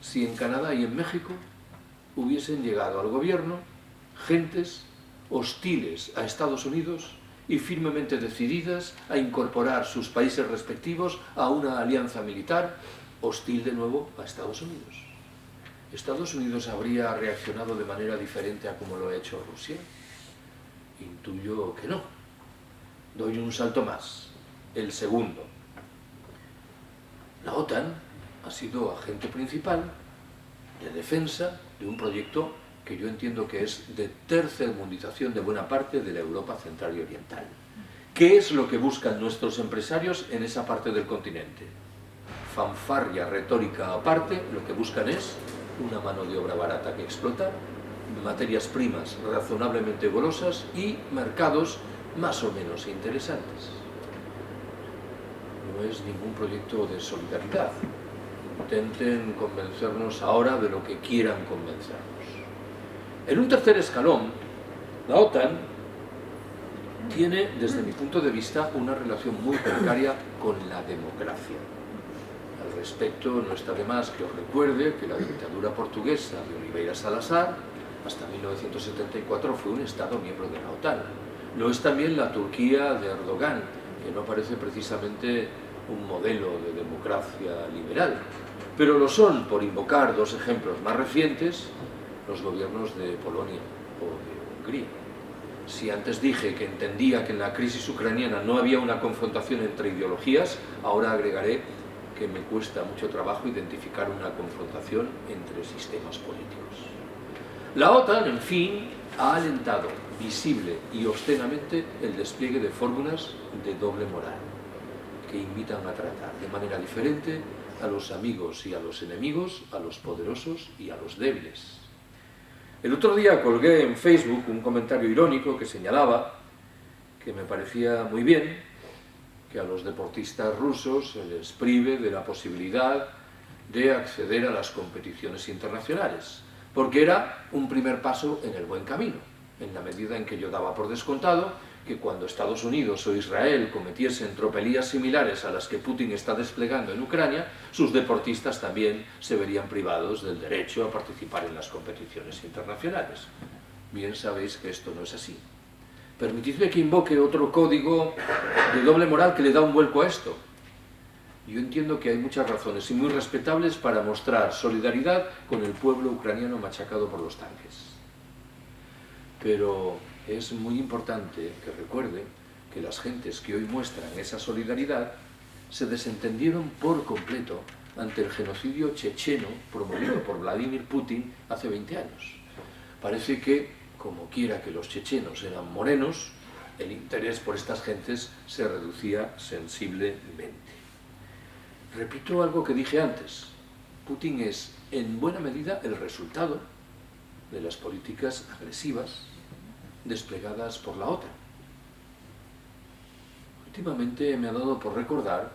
si en Canadá y en México hubiesen llegado al gobierno gentes hostiles a Estados Unidos y firmemente decididas a incorporar sus países respectivos a una alianza militar hostil de nuevo a Estados Unidos? ¿Estados Unidos habría reaccionado de manera diferente a como lo ha hecho Rusia? Intuyo que no. Doy un salto más, el segundo. La OTAN ha sido agente principal de defensa de un proyecto que yo entiendo que es de tercermundización de buena parte de la Europa central y oriental. ¿Qué es lo que buscan nuestros empresarios en esa parte del continente? Fanfarria retórica aparte, lo que buscan es una mano de obra barata que explota, materias primas razonablemente golosas y mercados más o menos interesantes. No es ningún proyecto de solidaridad. Intenten convencernos ahora de lo que quieran convencernos. En un tercer escalón, la OTAN tiene, desde mi punto de vista, una relación muy precaria con la democracia. Al respecto, no está de más que os recuerde que la dictadura portuguesa de Oliveira Salazar, hasta 1974, fue un Estado miembro de la OTAN. Lo es también la Turquía de Erdogan, que no parece precisamente un modelo de democracia liberal. Pero lo son, por invocar dos ejemplos más recientes, los gobiernos de Polonia o de Hungría. Si antes dije que entendía que en la crisis ucraniana no había una confrontación entre ideologías, ahora agregaré que me cuesta mucho trabajo identificar una confrontación entre sistemas políticos. La OTAN, en fin, ha alentado visible y obscenamente el despliegue de fórmulas de doble moral, que invitan a tratar de manera diferente a los amigos y a los enemigos, a los poderosos y a los débiles. El otro día colgué en Facebook un comentario irónico que señalaba que me parecía muy bien que a los deportistas rusos se les prive de la posibilidad de acceder a las competiciones internacionales, porque era un primer paso en el buen camino, en la medida en que yo daba por descontado que cuando Estados Unidos o Israel cometiesen tropelías similares a las que Putin está desplegando en Ucrania, sus deportistas también se verían privados del derecho a participar en las competiciones internacionales. Bien sabéis que esto no es así. Permitidme que invoque otro código de doble moral que le da un vuelco a esto. Yo entiendo que hay muchas razones y muy respetables para mostrar solidaridad con el pueblo ucraniano machacado por los tanques. Pero es muy importante que recuerde que las gentes que hoy muestran esa solidaridad se desentendieron por completo ante el genocidio checheno promovido por Vladimir Putin hace 20 años. Parece que, como quiera que los chechenos eran morenos, el interés por estas gentes se reducía sensiblemente. Repito algo que dije antes. Putin es, en buena medida, el resultado de las políticas agresivas desplegadas por la OTAN. Últimamente me ha dado por recordar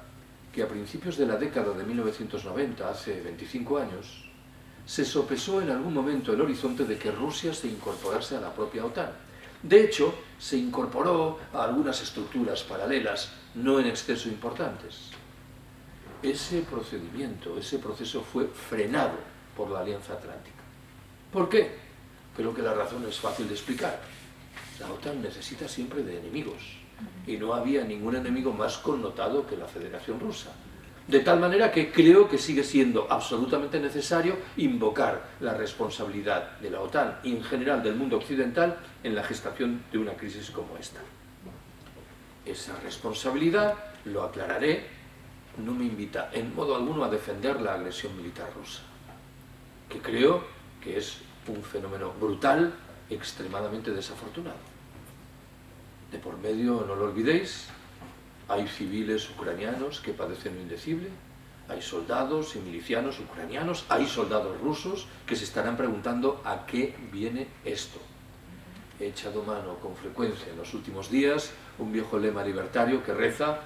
que a principios de la década de 1990, hace 25 años, se sopesó en algún momento el horizonte de que Rusia se incorporase a la propia OTAN. De hecho, se incorporó a algunas estructuras paralelas, no en exceso importantes. Ese procedimiento, ese proceso fue frenado por la Alianza Atlántica. ¿Por qué? Creo que la razón es fácil de explicar. La OTAN necesita siempre de enemigos, y no había ningún enemigo más connotado que la Federación Rusa. De tal manera que creo que sigue siendo absolutamente necesario invocar la responsabilidad de la OTAN y en general del mundo occidental en la gestación de una crisis como esta. Esa responsabilidad, lo aclararé, no me invita en modo alguno a defender la agresión militar rusa, que creo que es un fenómeno brutal, extremadamente desafortunado. De por medio, no lo olvidéis, hay civiles ucranianos que padecen lo indecible, hay soldados y milicianos ucranianos, hay soldados rusos que se estarán preguntando a qué viene esto. He echado mano con frecuencia en los últimos días un viejo lema libertario que reza: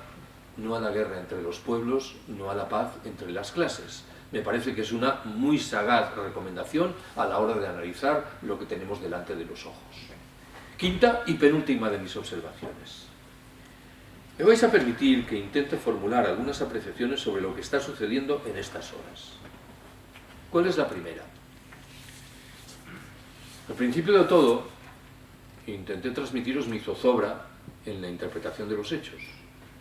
no a la guerra entre los pueblos, no a la paz entre las clases. Me parece que es una muy sagaz recomendación a la hora de analizar lo que tenemos delante de los ojos. Quinta y penúltima de mis observaciones. Me vais a permitir que intente formular algunas apreciaciones sobre lo que está sucediendo en estas horas. ¿Cuál es la primera? Al principio de todo, intenté transmitiros mi zozobra en la interpretación de los hechos.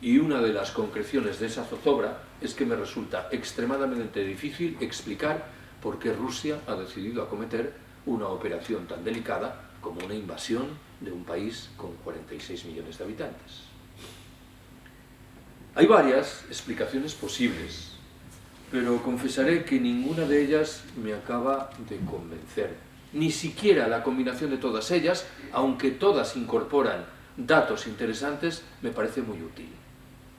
Y una de las concreciones de esa zozobra es que me resulta extremadamente difícil explicar por qué Rusia ha decidido acometer una operación tan delicada como una invasión de un país con 46 millones de habitantes. Hay varias explicaciones posibles, pero confesaré que ninguna de ellas me acaba de convencer. Ni siquiera la combinación de todas ellas, aunque todas incorporan datos interesantes, me parece muy útil.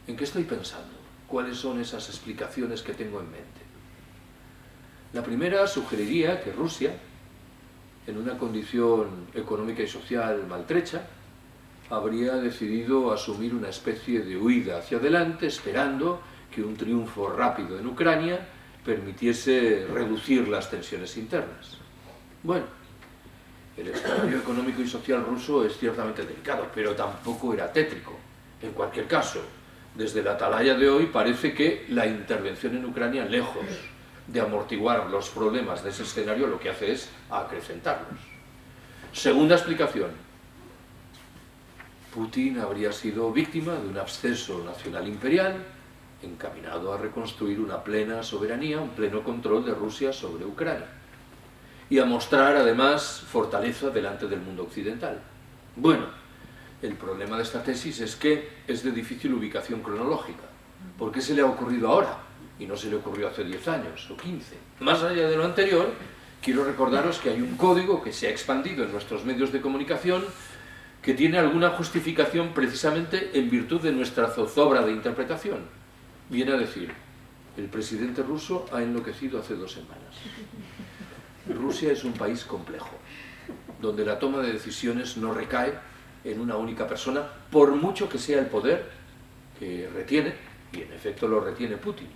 ¿En qué estoy pensando? ¿Cuáles son esas explicaciones que tengo en mente? La primera sugeriría que Rusia, en una condición económica y social maltrecha, habría decidido asumir una especie de huida hacia adelante, esperando que un triunfo rápido en Ucrania permitiese reducir las tensiones internas. Bueno, el escenario económico y social ruso es ciertamente delicado, pero tampoco era tétrico. En cualquier caso, desde la atalaya de hoy parece que la intervención en Ucrania, lejos de amortiguar los problemas de ese escenario, lo que hace es acrecentarlos. Segunda explicación. Putin habría sido víctima de un absceso nacional imperial encaminado a reconstruir una plena soberanía, un pleno control de Rusia sobre Ucrania y a mostrar además fortaleza delante del mundo occidental. Bueno, el problema de esta tesis es que es de difícil ubicación cronológica. ¿Por qué se le ha ocurrido ahora y no se le ocurrió hace 10 años o 15? Más allá de lo anterior, quiero recordaros que hay un código que se ha expandido en nuestros medios de comunicación que tiene alguna justificación precisamente en virtud de nuestra zozobra de interpretación. Viene a decir, el presidente ruso ha enloquecido hace 2 semanas. Rusia es un país complejo, donde la toma de decisiones no recae en una única persona, por mucho que sea el poder que retiene, y en efecto lo retiene Putin.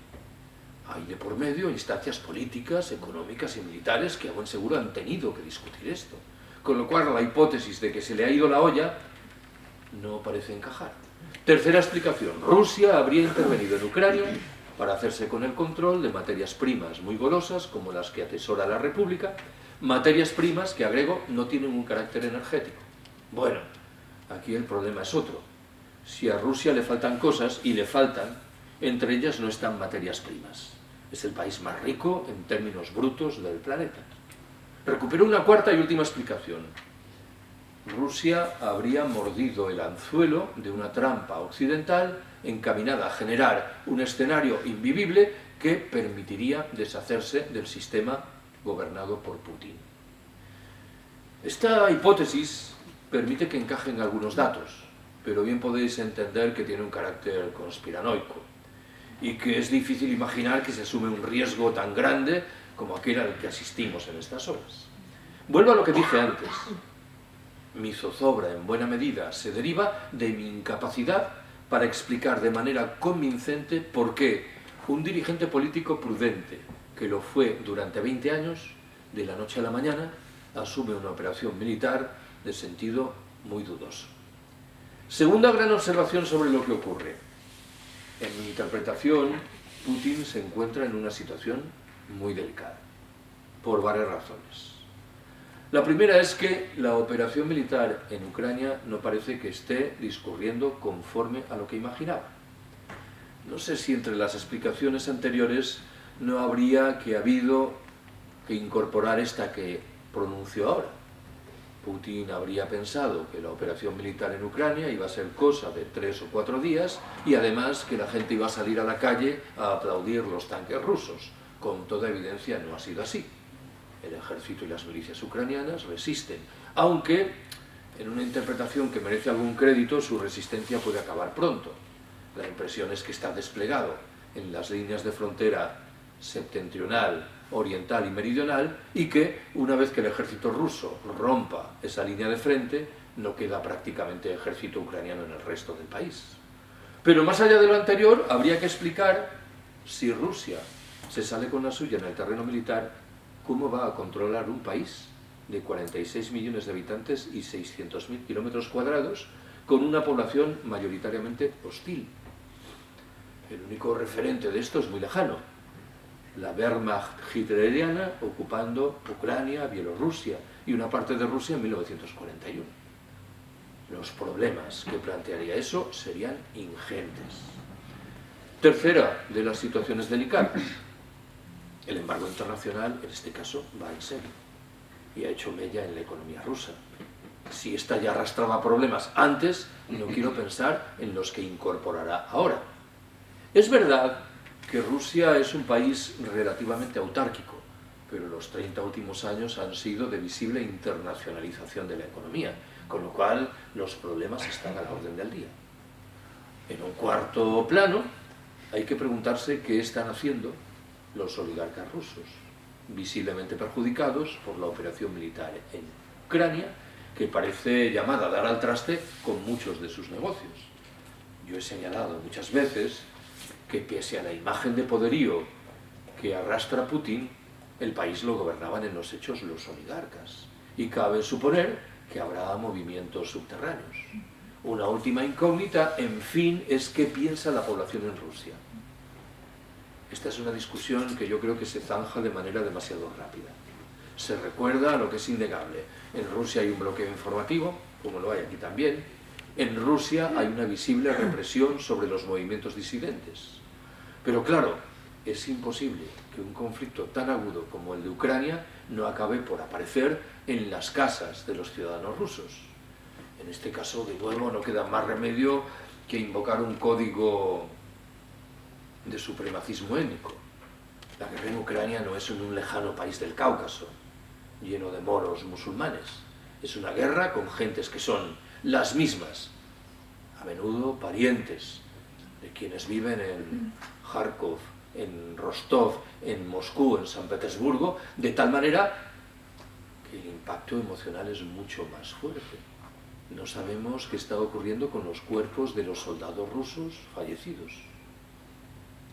Hay de por medio instancias políticas, económicas y militares que a buen seguro han tenido que discutir esto. Con lo cual la hipótesis de que se le ha ido la olla no parece encajar. Tercera explicación. Rusia habría intervenido en Ucrania para hacerse con el control de materias primas muy golosas como las que atesora la República, materias primas que, agrego, no tienen un carácter energético. Bueno, aquí el problema es otro. Si a Rusia le faltan cosas, y le faltan, entre ellas no están materias primas. Es el país más rico en términos brutos del planeta. Recupero una cuarta y última explicación. Rusia habría mordido el anzuelo de una trampa occidental encaminada a generar un escenario invivible que permitiría deshacerse del sistema gobernado por Putin. Esta hipótesis permite que encajen algunos datos, pero bien podéis entender que tiene un carácter conspiranoico y que es difícil imaginar que se asume un riesgo tan grande como aquel al que asistimos en estas horas. Vuelvo a lo que dije antes. Mi zozobra, en buena medida, se deriva de mi incapacidad para explicar de manera convincente por qué un dirigente político prudente, que lo fue durante 20 años, de la noche a la mañana, asume una operación militar de sentido muy dudoso. Segunda gran observación sobre lo que ocurre. En mi interpretación, Putin se encuentra en una situación muy delicada, por varias razones. La primera es que la operación militar en Ucrania no parece que esté discurriendo conforme a lo que imaginaba. No sé si entre las explicaciones anteriores no habría habido que incorporar esta que pronuncio ahora. Putin habría pensado que la operación militar en Ucrania iba a ser cosa de 3 o 4 días y además que la gente iba a salir a la calle a aplaudir los tanques rusos. Con toda evidencia no ha sido así. El ejército y las milicias ucranianas resisten, aunque en una interpretación que merece algún crédito su resistencia puede acabar pronto. La impresión es que está desplegado en las líneas de frontera septentrional, oriental y meridional y que una vez que el ejército ruso rompa esa línea de frente no queda prácticamente ejército ucraniano en el resto del país. Pero más allá de lo anterior habría que explicar si Rusia se sale con la suya en el terreno militar, ¿cómo va a controlar un país de 46 millones de habitantes y 600.000 kilómetros cuadrados con una población mayoritariamente hostil? El único referente de esto es muy lejano. La Wehrmacht hitleriana ocupando Ucrania, Bielorrusia y una parte de Rusia en 1941. Los problemas que plantearía eso serían ingentes. Tercera de las situaciones delicadas. El embargo internacional, en este caso, va en serio y ha hecho mella en la economía rusa. Si esta ya arrastraba problemas antes, no quiero pensar en los que incorporará ahora. Es verdad que Rusia es un país relativamente autárquico, pero los 30 últimos años han sido de visible internacionalización de la economía, con lo cual los problemas están a la orden del día. En un cuarto plano, hay que preguntarse qué están haciendo los oligarcas rusos, visiblemente perjudicados por la operación militar en Ucrania, que parece llamada a dar al traste con muchos de sus negocios. Yo he señalado muchas veces que pese a la imagen de poderío que arrastra Putin, el país lo gobernaban en los hechos los oligarcas, y cabe suponer que habrá movimientos subterráneos. Una última incógnita, en fin, es qué piensa la población en Rusia. Esta es una discusión que yo creo que se zanja de manera demasiado rápida. Se recuerda lo que es innegable. En Rusia hay un bloqueo informativo, como lo hay aquí también. En Rusia hay una visible represión sobre los movimientos disidentes. Pero claro, es imposible que un conflicto tan agudo como el de Ucrania no acabe por aparecer en las casas de los ciudadanos rusos. En este caso, de nuevo, no queda más remedio que invocar un código de supremacismo étnico. La guerra en Ucrania no es en un lejano país del Cáucaso, lleno de moros musulmanes. Es una guerra con gentes que son las mismas, a menudo parientes de quienes viven en Kharkov, en Rostov, en Moscú, en San Petersburgo, de tal manera que el impacto emocional es mucho más fuerte. No sabemos qué está ocurriendo con los cuerpos de los soldados rusos fallecidos.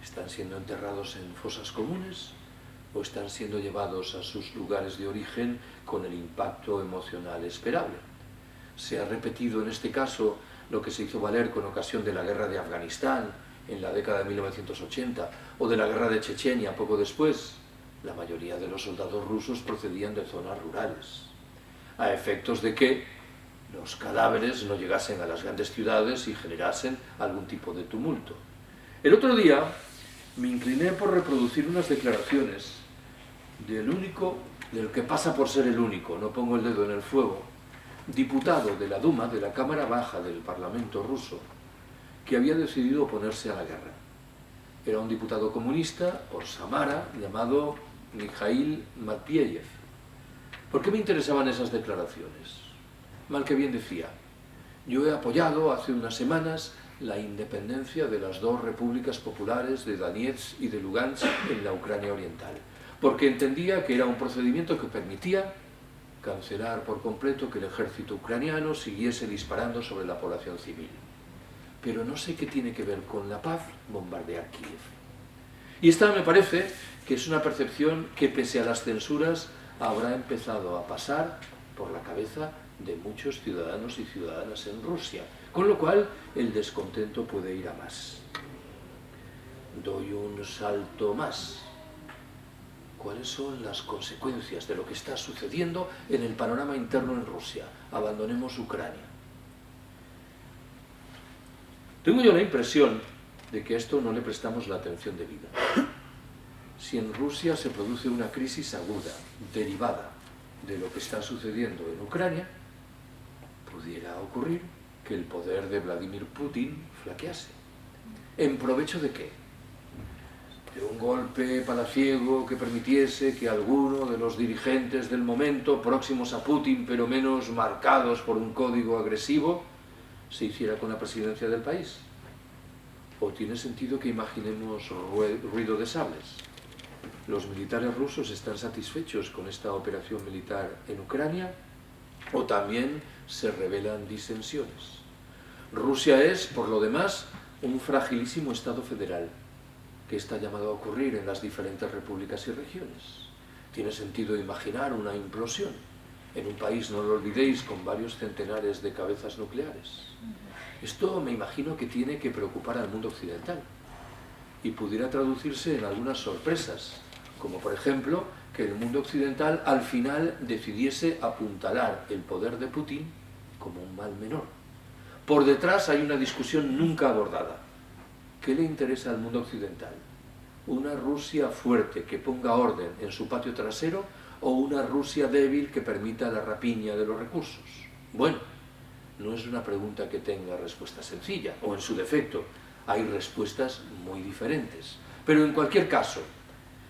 ¿Están siendo enterrados en fosas comunes o están siendo llevados a sus lugares de origen con el impacto emocional esperable? Se ha repetido en este caso lo que se hizo valer con ocasión de la guerra de Afganistán en la década de 1980 o de la guerra de Chechenia poco después. La mayoría de los soldados rusos procedían de zonas rurales, a efectos de que los cadáveres no llegasen a las grandes ciudades y generasen algún tipo de tumulto. El otro día me incliné por reproducir unas declaraciones del que pasa por ser el único, no pongo el dedo en el fuego, diputado de la Duma, de la Cámara Baja del Parlamento ruso, que había decidido oponerse a la guerra. Era un diputado comunista por Samara llamado Mikhail Matveyev. ¿Por qué me interesaban esas declaraciones? Mal que bien decía, yo he apoyado hace unas semanas la independencia de las dos repúblicas populares de Donetsk y de Lugansk en la Ucrania oriental, porque entendía que era un procedimiento que permitía cancelar por completo que el ejército ucraniano siguiese disparando sobre la población civil. Pero no sé qué tiene que ver con la paz bombardear Kiev. Y esta me parece que es una percepción que, pese a las censuras, habrá empezado a pasar por la cabeza de muchos ciudadanos y ciudadanas en Rusia, con lo cual el descontento puede ir a más. Doy un salto más. ¿Cuáles son las consecuencias de lo que está sucediendo en el panorama interno en Rusia? Abandonemos Ucrania. Tengo yo la impresión de que a esto no le prestamos la atención debida. Si en Rusia se produce una crisis aguda, derivada de lo que está sucediendo en Ucrania, pudiera ocurrir que el poder de Vladimir Putin flaquease. ¿En provecho de qué? De un golpe palaciego que permitiese que alguno de los dirigentes del momento, próximos a Putin pero menos marcados por un código agresivo, se hiciera con la presidencia del país. ¿O tiene sentido que imaginemos ruido de sables? ¿Los militares rusos están satisfechos con esta operación militar en Ucrania? ¿O también se revelan disensiones? Rusia es, por lo demás, un fragilísimo Estado federal. ¿Qué está llamado a ocurrir en las diferentes repúblicas y regiones? ¿Tiene sentido imaginar una implosión en un país, no lo olvidéis, con varios centenares de cabezas nucleares? Esto me imagino que tiene que preocupar al mundo occidental y pudiera traducirse en algunas sorpresas, como por ejemplo que el mundo occidental al final decidiese apuntalar el poder de Putin como un mal menor. Por detrás hay una discusión nunca abordada. ¿Qué le interesa al mundo occidental? ¿Una Rusia fuerte que ponga orden en su patio trasero o una Rusia débil que permita la rapiña de los recursos? Bueno, no es una pregunta que tenga respuesta sencilla, o en su defecto, hay respuestas muy diferentes. Pero en cualquier caso,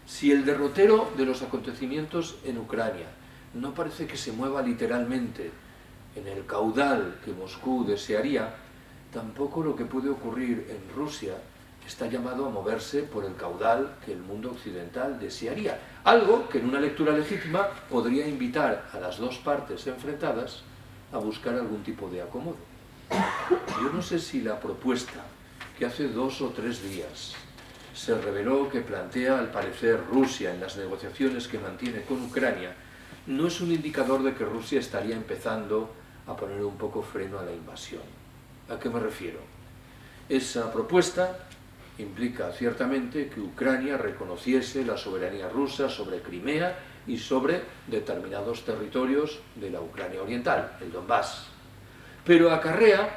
si el derrotero de los acontecimientos en Ucrania no parece que se mueva literalmente en el caudal que Moscú desearía, tampoco lo que puede ocurrir en Rusia está llamado a moverse por el caudal que el mundo occidental desearía. Algo que en una lectura legítima podría invitar a las dos partes enfrentadas a buscar algún tipo de acomodo. Yo no sé si la propuesta que hace 2 o 3 días se reveló que plantea al parecer Rusia en las negociaciones que mantiene con Ucrania no es un indicador de que Rusia estaría empezando a poner un poco freno a la invasión. ¿A qué me refiero? Esa propuesta implica ciertamente que Ucrania reconociese la soberanía rusa sobre Crimea y sobre determinados territorios de la Ucrania oriental, el Donbass. Pero acarrea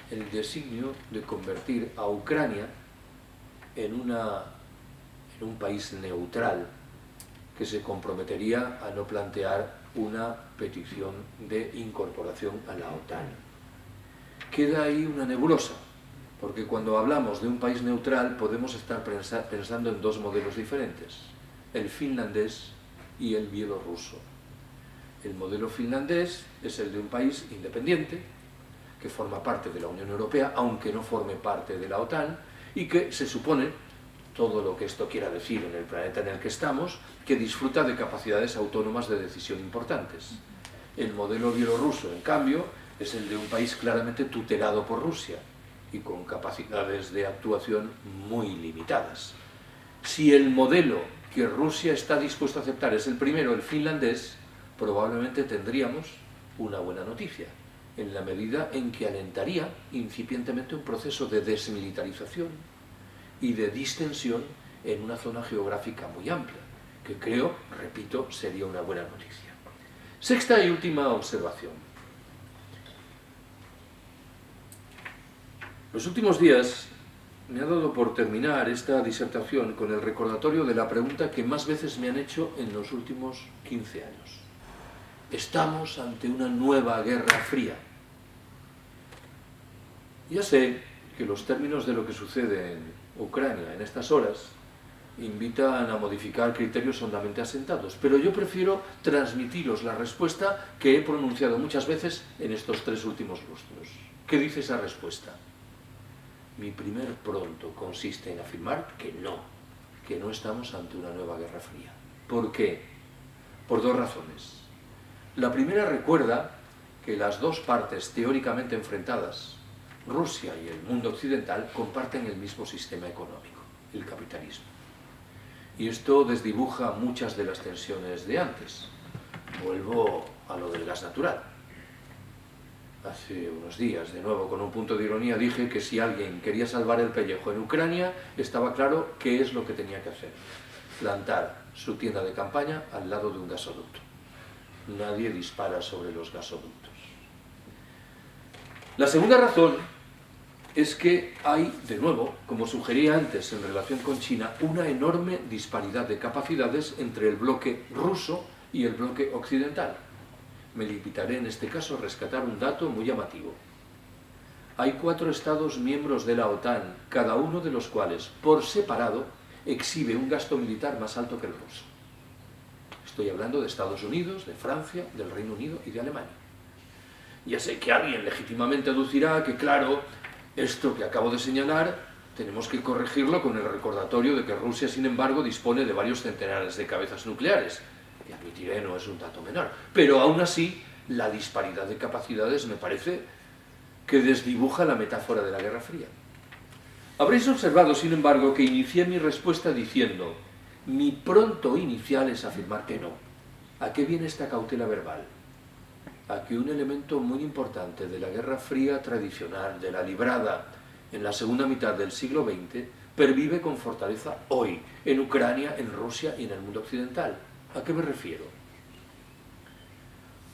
el designio de convertir a Ucrania en un país neutral que se comprometería a no plantear una petición de incorporación a la OTAN. Queda ahí una nebulosa, porque cuando hablamos de un país neutral podemos estar pensando en 2 modelos diferentes, el finlandés y el bielorruso. El modelo finlandés es el de un país independiente, que forma parte de la Unión Europea, aunque no forme parte de la OTAN, y que se supone, todo lo que esto quiera decir en el planeta en el que estamos, que disfruta de capacidades autónomas de decisión importantes. El modelo bielorruso, en cambio, es el de un país claramente tutelado por Rusia y con capacidades de actuación muy limitadas. Si el modelo que Rusia está dispuesta a aceptar es el primero, el finlandés, probablemente tendríamos una buena noticia, en la medida en que alentaría incipientemente un proceso de desmilitarización y de distensión en una zona geográfica muy amplia, que creo, repito, sería una buena noticia. Sexta y última observación. Los últimos días me ha dado por terminar esta disertación con el recordatorio de la pregunta que más veces me han hecho en los últimos 15 años. Estamos ante una nueva guerra fría. Ya sé que los términos de lo que sucede en Ucrania en estas horas invitan a modificar criterios hondamente asentados, pero yo prefiero transmitiros la respuesta que he pronunciado muchas veces en estos 3 últimos lustros. ¿Qué dice esa respuesta? Mi primer pronto consiste en afirmar que no estamos ante una nueva guerra fría. ¿Por qué? Por 2 razones. La primera recuerda que las 2 partes teóricamente enfrentadas, Rusia y el mundo occidental, comparten el mismo sistema económico, el capitalismo. Y esto desdibuja muchas de las tensiones de antes. Vuelvo a lo del gas natural. Hace unos días, de nuevo, con un punto de ironía, dije que si alguien quería salvar el pellejo en Ucrania, estaba claro qué es lo que tenía que hacer. Plantar su tienda de campaña al lado de un gasoducto. Nadie dispara sobre los gasoductos. La segunda razón es que hay, de nuevo, como sugería antes en relación con China, una enorme disparidad de capacidades entre el bloque ruso y el bloque occidental. Me limitaré en este caso a rescatar un dato muy llamativo. Hay 4 estados miembros de la OTAN, cada uno de los cuales, por separado, exhibe un gasto militar más alto que el ruso. Estoy hablando de Estados Unidos, de Francia, del Reino Unido y de Alemania. Ya sé que alguien legítimamente aducirá que, claro, esto que acabo de señalar tenemos que corregirlo con el recordatorio de que Rusia, sin embargo, dispone de varios centenares de cabezas nucleares. Y admitiré, no es un dato menor. Pero aún así, la disparidad de capacidades me parece que desdibuja la metáfora de la Guerra Fría. Habréis observado, sin embargo, que inicié mi respuesta diciendo: mi pronto inicial es afirmar que no. ¿A qué viene esta cautela verbal? A que un elemento muy importante de la Guerra Fría tradicional, de la librada en la segunda mitad del siglo XX, pervive con fortaleza hoy, en Ucrania, en Rusia y en el mundo occidental. ¿A qué me refiero?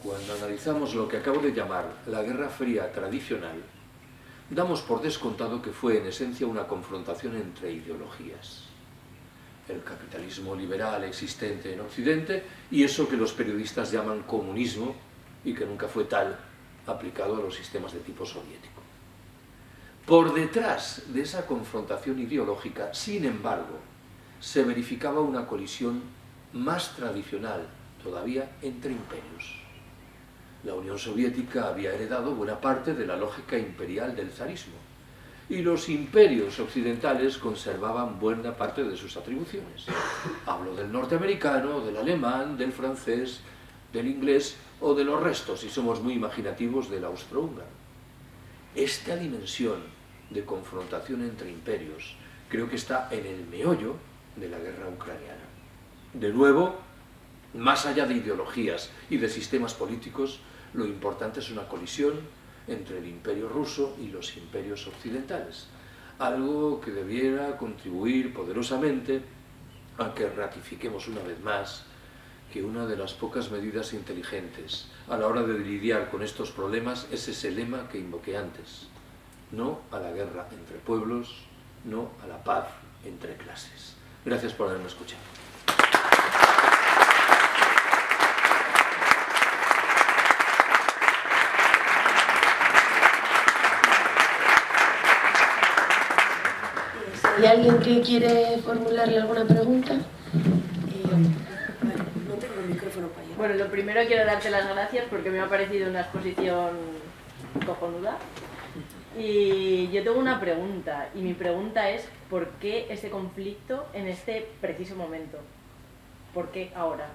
Cuando analizamos lo que acabo de llamar la Guerra Fría tradicional, damos por descontado que fue en esencia una confrontación entre ideologías. El capitalismo liberal existente en Occidente y eso que los periodistas llaman comunismo y que nunca fue tal aplicado a los sistemas de tipo soviético. Por detrás de esa confrontación ideológica, sin embargo, se verificaba una colisión más tradicional todavía entre imperios. La Unión Soviética había heredado buena parte de la lógica imperial del zarismo, y los imperios occidentales conservaban buena parte de sus atribuciones. Hablo del norteamericano, del alemán, del francés, del inglés o de los restos, si somos muy imaginativos, del austrohúngaro. Esta dimensión de confrontación entre imperios creo que está en el meollo de la guerra ucraniana. De nuevo, más allá de ideologías y de sistemas políticos, lo importante es una colisión entre el imperio ruso y los imperios occidentales, algo que debiera contribuir poderosamente a que ratifiquemos una vez más que una de las pocas medidas inteligentes a la hora de lidiar con estos problemas es ese lema que invoqué antes: no a la guerra entre pueblos, no a la paz entre clases. Gracias por haberme escuchado. ¿Hay alguien que quiere formularle alguna pregunta? No tengo el micrófono para allá. Bueno, lo primero quiero darte las gracias porque me ha parecido una exposición cojonuda. Y yo tengo una pregunta, y mi pregunta es: ¿por qué este conflicto en este preciso momento? ¿Por qué ahora?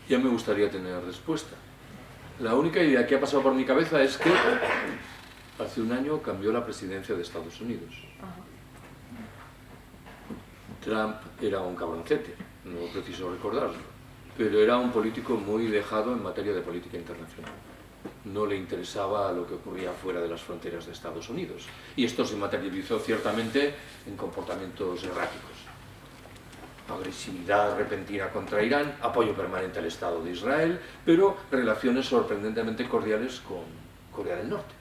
Ya me gustaría tener respuesta. La única idea que ha pasado por mi cabeza es que hace un año cambió la presidencia de Estados Unidos. Trump era un cabroncete, no preciso recordarlo, pero era un político muy dejado en materia de política internacional. No le interesaba lo que ocurría fuera de las fronteras de Estados Unidos. Y esto se materializó ciertamente en comportamientos erráticos. Agresividad repentina contra Irán, apoyo permanente al Estado de Israel, pero relaciones sorprendentemente cordiales con Corea del Norte.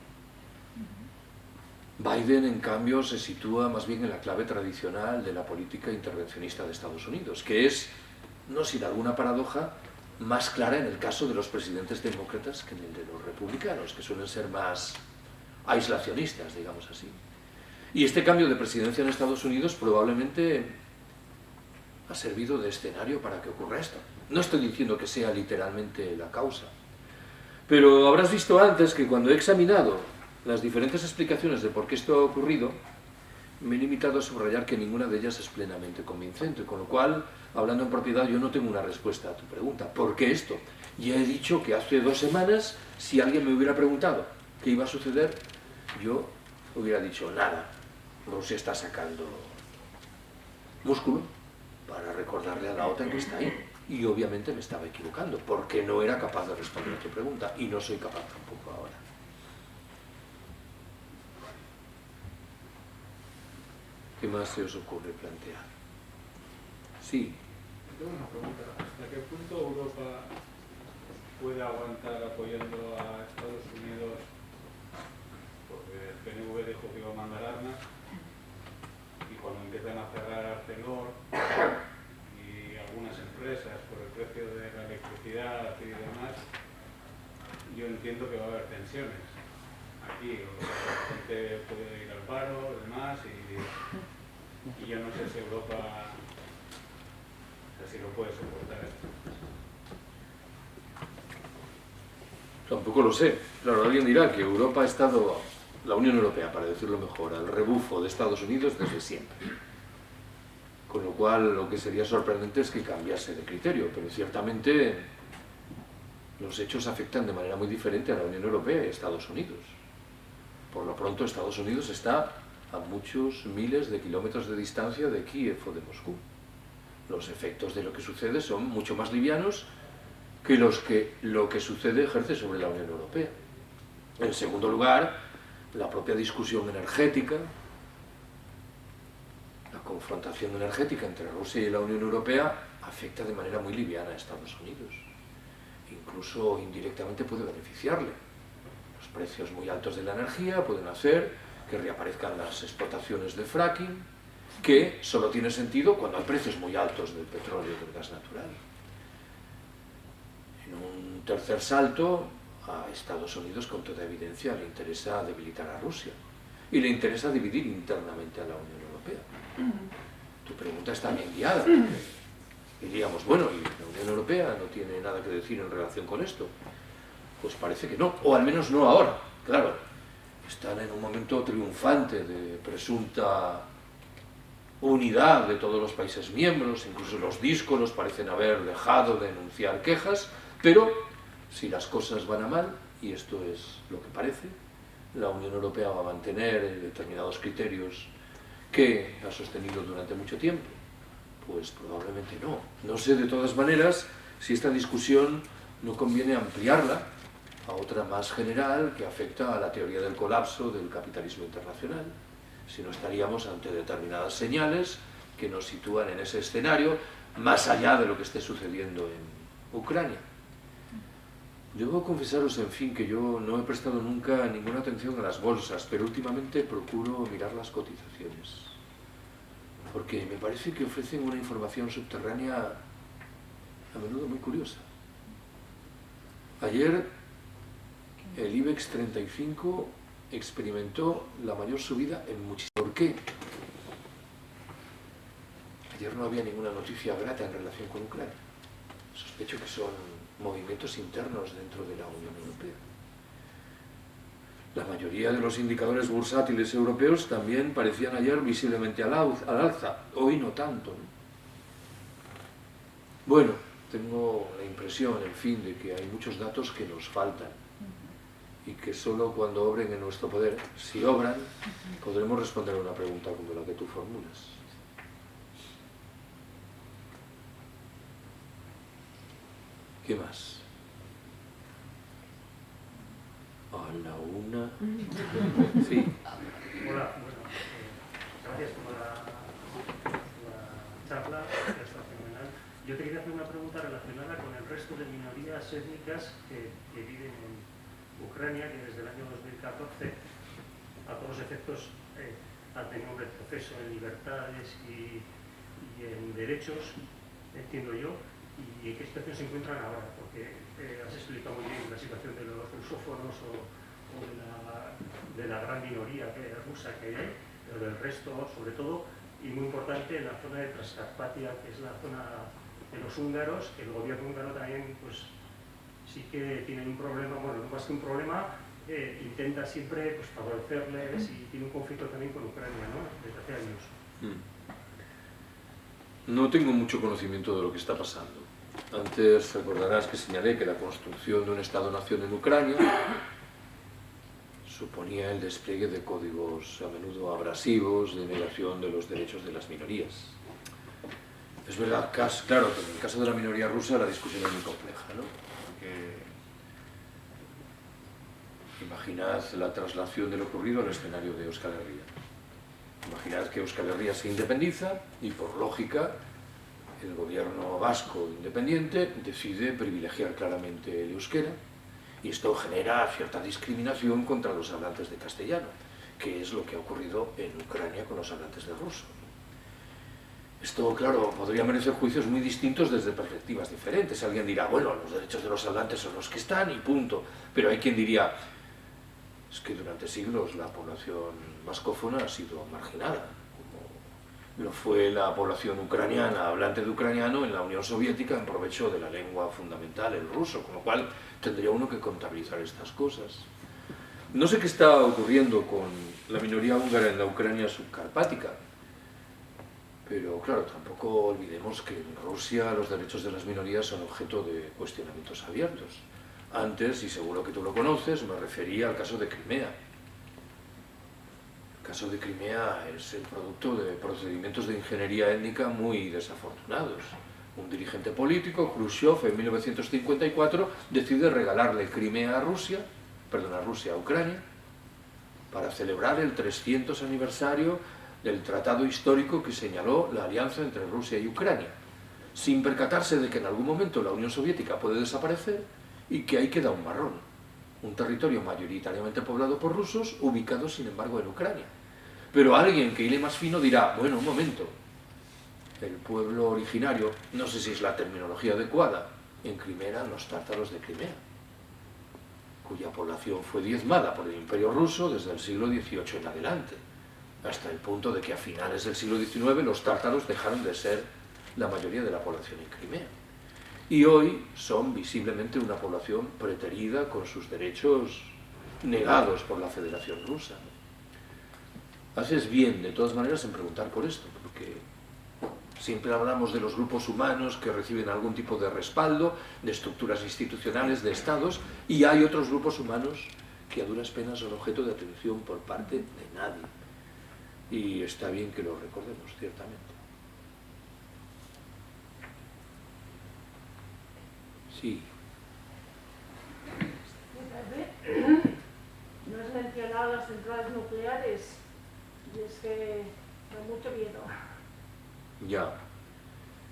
Biden, en cambio, se sitúa más bien en la clave tradicional de la política intervencionista de Estados Unidos, que es, no sin alguna paradoja, más clara en el caso de los presidentes demócratas que en el de los republicanos, que suelen ser más aislacionistas, digamos así. Y este cambio de presidencia en Estados Unidos probablemente ha servido de escenario para que ocurra esto. No estoy diciendo que sea literalmente la causa, pero habrás visto antes que cuando he examinado las diferentes explicaciones de por qué esto ha ocurrido, me he limitado a subrayar que ninguna de ellas es plenamente convincente, con lo cual, hablando en propiedad, yo no tengo una respuesta a tu pregunta. ¿Por qué esto? Ya he dicho que hace 2 semanas, si alguien me hubiera preguntado qué iba a suceder, yo hubiera dicho nada. Rusia está sacando músculo para recordarle a la OTAN que está ahí. Y obviamente me estaba equivocando, porque no era capaz de responder a tu pregunta, y no soy capaz tampoco ahora. ¿Qué más se os ocurre plantear? Sí. Tengo una pregunta. ¿Hasta qué punto Europa puede aguantar apoyando a Estados Unidos? Porque el PNV dijo que iba a mandar armas y cuando empiezan a cerrar Arcelor y algunas empresas por el precio de la electricidad y demás, yo entiendo que va a haber tensiones. Aquí la gente puede ir al paro, demás, y yo no sé si Europa, si lo puede soportar esto. Tampoco lo sé. Claro, alguien dirá que Europa ha estado, la Unión Europea, para decirlo mejor, al rebufo de Estados Unidos desde siempre. Con lo cual, lo que sería sorprendente es que cambiase de criterio, pero ciertamente los hechos afectan de manera muy diferente a la Unión Europea y a Estados Unidos. Por lo pronto, Estados Unidos está a muchos miles de kilómetros de distancia de Kiev o de Moscú. Los efectos de lo que sucede son mucho más livianos que lo que sucede ejerce sobre la Unión Europea. En segundo lugar, la propia discusión energética, la confrontación energética entre Rusia y la Unión Europea afecta de manera muy liviana a Estados Unidos. Incluso indirectamente puede beneficiarle. Los precios muy altos de la energía pueden hacer que reaparezcan las explotaciones de fracking, que solo tiene sentido cuando hay precios muy altos del petróleo y del gas natural. En un tercer salto, a Estados Unidos con toda evidencia le interesa debilitar a Rusia y le interesa dividir internamente a la Unión Europea. Tu pregunta está bien guiada. Diríamos, bueno, ¿y la Unión Europea no tiene nada que decir en relación con esto? Pues parece que no, o al menos no ahora. Claro, están en un momento triunfante de presunta unidad de todos los países miembros, incluso los díscolos parecen haber dejado de enunciar quejas, pero si las cosas van a mal, y esto es lo que parece, la Unión Europea va a mantener determinados criterios que ha sostenido durante mucho tiempo. Pues probablemente no. No sé de todas maneras si esta discusión no conviene ampliarla a otra más general que afecta a la teoría del colapso del capitalismo internacional. Si no, estaríamos ante determinadas señales que nos sitúan en ese escenario más allá de lo que esté sucediendo en Ucrania. Debo confesaros, en fin, que yo no he prestado nunca ninguna atención a las bolsas, pero últimamente procuro mirar las cotizaciones, porque me parece que ofrecen una información subterránea a menudo muy curiosa. Ayer el IBEX 35 experimentó la mayor subida en muchísimo. ¿Por qué? Ayer no había ninguna noticia grata en relación con Ucrania. Sospecho que son movimientos internos dentro de la Unión Europea. La mayoría de los indicadores bursátiles europeos también parecían ayer visiblemente al alza, hoy no tanto, ¿no? Bueno, tengo la impresión, en fin, de que hay muchos datos que nos faltan y que solo cuando obren en nuestro poder, si obran, podremos responder a una pregunta como la que tú formulas. ¿Qué más? A la una. Sí. Hola, bueno, gracias por la charla, está fenomenal. Yo te quería hacer una pregunta relacionada con el resto de minorías étnicas que viven en Ucrania, que desde el año 2014, a todos los efectos, ha tenido un retroceso en libertades y en derechos, entiendo yo. ¿Y en qué situación se encuentran ahora? Porque has explicado muy bien la situación de los rusófonos o de la gran minoría rusa que hay, pero del resto, sobre todo, y muy importante, en la zona de Transcarpatia, que es la zona de los húngaros, que el gobierno húngaro también, pues, sí que tiene un problema, bueno, no más que un problema, intenta siempre pues, favorecerles y tiene un conflicto también con Ucrania, ¿no? Desde hace años. No tengo mucho conocimiento de lo que está pasando. Antes recordarás que señalé que la construcción de un Estado-nación en Ucrania suponía el despliegue de códigos a menudo abrasivos de negación de los derechos de las minorías. Es verdad, claro, que en el caso de la minoría rusa la discusión es muy compleja, ¿no? Porque imaginad la traslación de lo ocurrido al escenario de Euskal Herria. Imaginad que Euskal Herria se independiza y, por lógica, el gobierno vasco independiente decide privilegiar claramente el euskera y esto genera cierta discriminación contra los hablantes de castellano, que es lo que ha ocurrido en Ucrania con los hablantes de ruso. Esto, claro, podría merecer juicios muy distintos desde perspectivas diferentes. Alguien dirá, bueno, los derechos de los hablantes son los que están y punto. Pero hay quien diría, es que durante siglos la población vascófona ha sido marginada, como lo fue la población ucraniana, hablante de ucraniano en la Unión Soviética en provecho de la lengua fundamental, el ruso, con lo cual tendría uno que contabilizar estas cosas. No sé qué está ocurriendo con la minoría húngara en la Ucrania subcarpática, pero claro, tampoco olvidemos que en Rusia los derechos de las minorías son objeto de cuestionamientos abiertos. Antes, y seguro que tú lo conoces, me refería al caso de Crimea. El caso de Crimea es el producto de procedimientos de ingeniería étnica muy desafortunados. Un dirigente político, Khrushchev, en 1954, decide regalarle Crimea a Rusia, a Ucrania, para celebrar el 300 aniversario del tratado histórico que señaló la alianza entre Rusia y Ucrania, sin percatarse de que en algún momento la Unión Soviética puede desaparecer y que ahí queda un marrón, un territorio mayoritariamente poblado por rusos, ubicado sin embargo en Ucrania. Pero alguien que hile más fino dirá, bueno, un momento, el pueblo originario, no sé si es la terminología adecuada, en Crimea eran los tártaros de Crimea. cuya población fue diezmada por el Imperio ruso desde el siglo XVIII en adelante, hasta el punto de que a finales del siglo XIX los tártaros dejaron de ser la mayoría de la población en Crimea. Y hoy son visiblemente una población preterida con sus derechos negados por la Federación Rusa. Haces bien, de todas maneras, en preguntar por esto, porque siempre hablamos de los grupos humanos que reciben algún tipo de respaldo, de estructuras institucionales, de estados, y hay otros grupos humanos que a duras penas son objeto de atención por parte de nadie. Y está bien que lo recordemos, ciertamente. Sí. No has mencionado las centrales nucleares y es que da mucho miedo. Ya.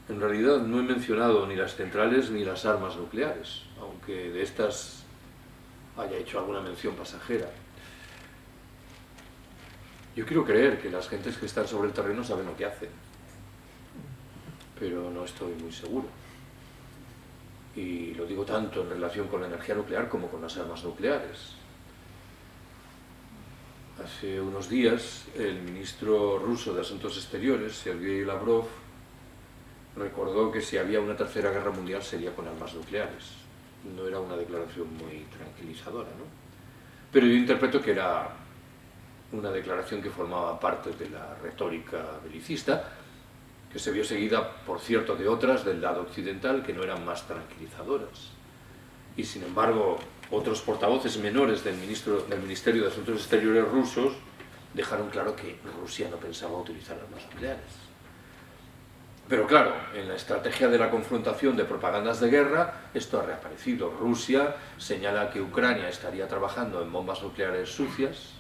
En realidad no he mencionado ni las centrales ni las armas nucleares, aunque de estas haya hecho alguna mención pasajera. Yo quiero creer que las gentes que están sobre el terreno saben lo que hacen, pero no estoy muy seguro. Y lo digo tanto en relación con la energía nuclear como con las armas nucleares. Hace unos días, el ministro ruso de Asuntos Exteriores, Sergei Lavrov, recordó que si había una tercera guerra mundial sería con armas nucleares. No era una declaración muy tranquilizadora, ¿no? Pero yo interpreto que era una declaración que formaba parte de la retórica belicista, que se vio seguida, por cierto, de otras del lado occidental que no eran más tranquilizadoras. Y sin embargo, otros portavoces menores del Ministerio de Asuntos Exteriores rusos dejaron claro que Rusia no pensaba utilizar armas nucleares. Pero claro, en la estrategia de la confrontación de propagandas de guerra, esto ha reaparecido. Rusia señala que Ucrania estaría trabajando en bombas nucleares sucias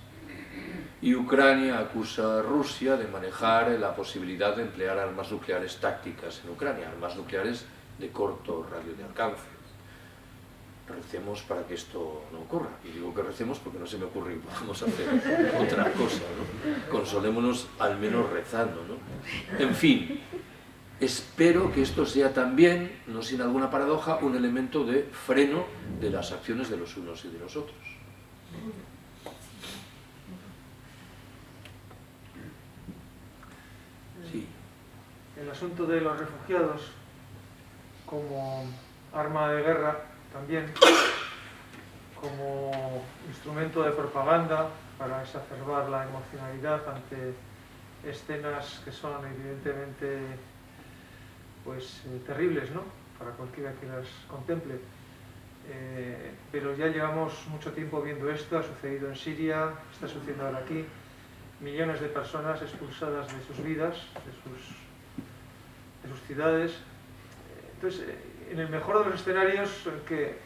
y Ucrania acusa a Rusia de manejar la posibilidad de emplear armas nucleares tácticas en Ucrania, armas nucleares de corto radio de alcance. Recemos para que esto no ocurra. Y digo que recemos porque no se me ocurre que podamos hacer otra cosa, ¿no? Consolémonos al menos rezando, ¿no? En fin, espero que esto sea también, no sin alguna paradoja, un elemento de freno de las acciones de los unos y de los otros. Sí. El asunto de los refugiados como arma de guerra también, como instrumento de propaganda para exacerbar la emocionalidad ante escenas que son evidentemente pues terribles, ¿no?, para cualquiera que las contemple. Pero ya llevamos mucho tiempo viendo esto, ha sucedido en Siria, está sucediendo ahora aquí, millones de personas expulsadas de sus vidas, de sus ciudades. Entonces, en el mejor de los escenarios en que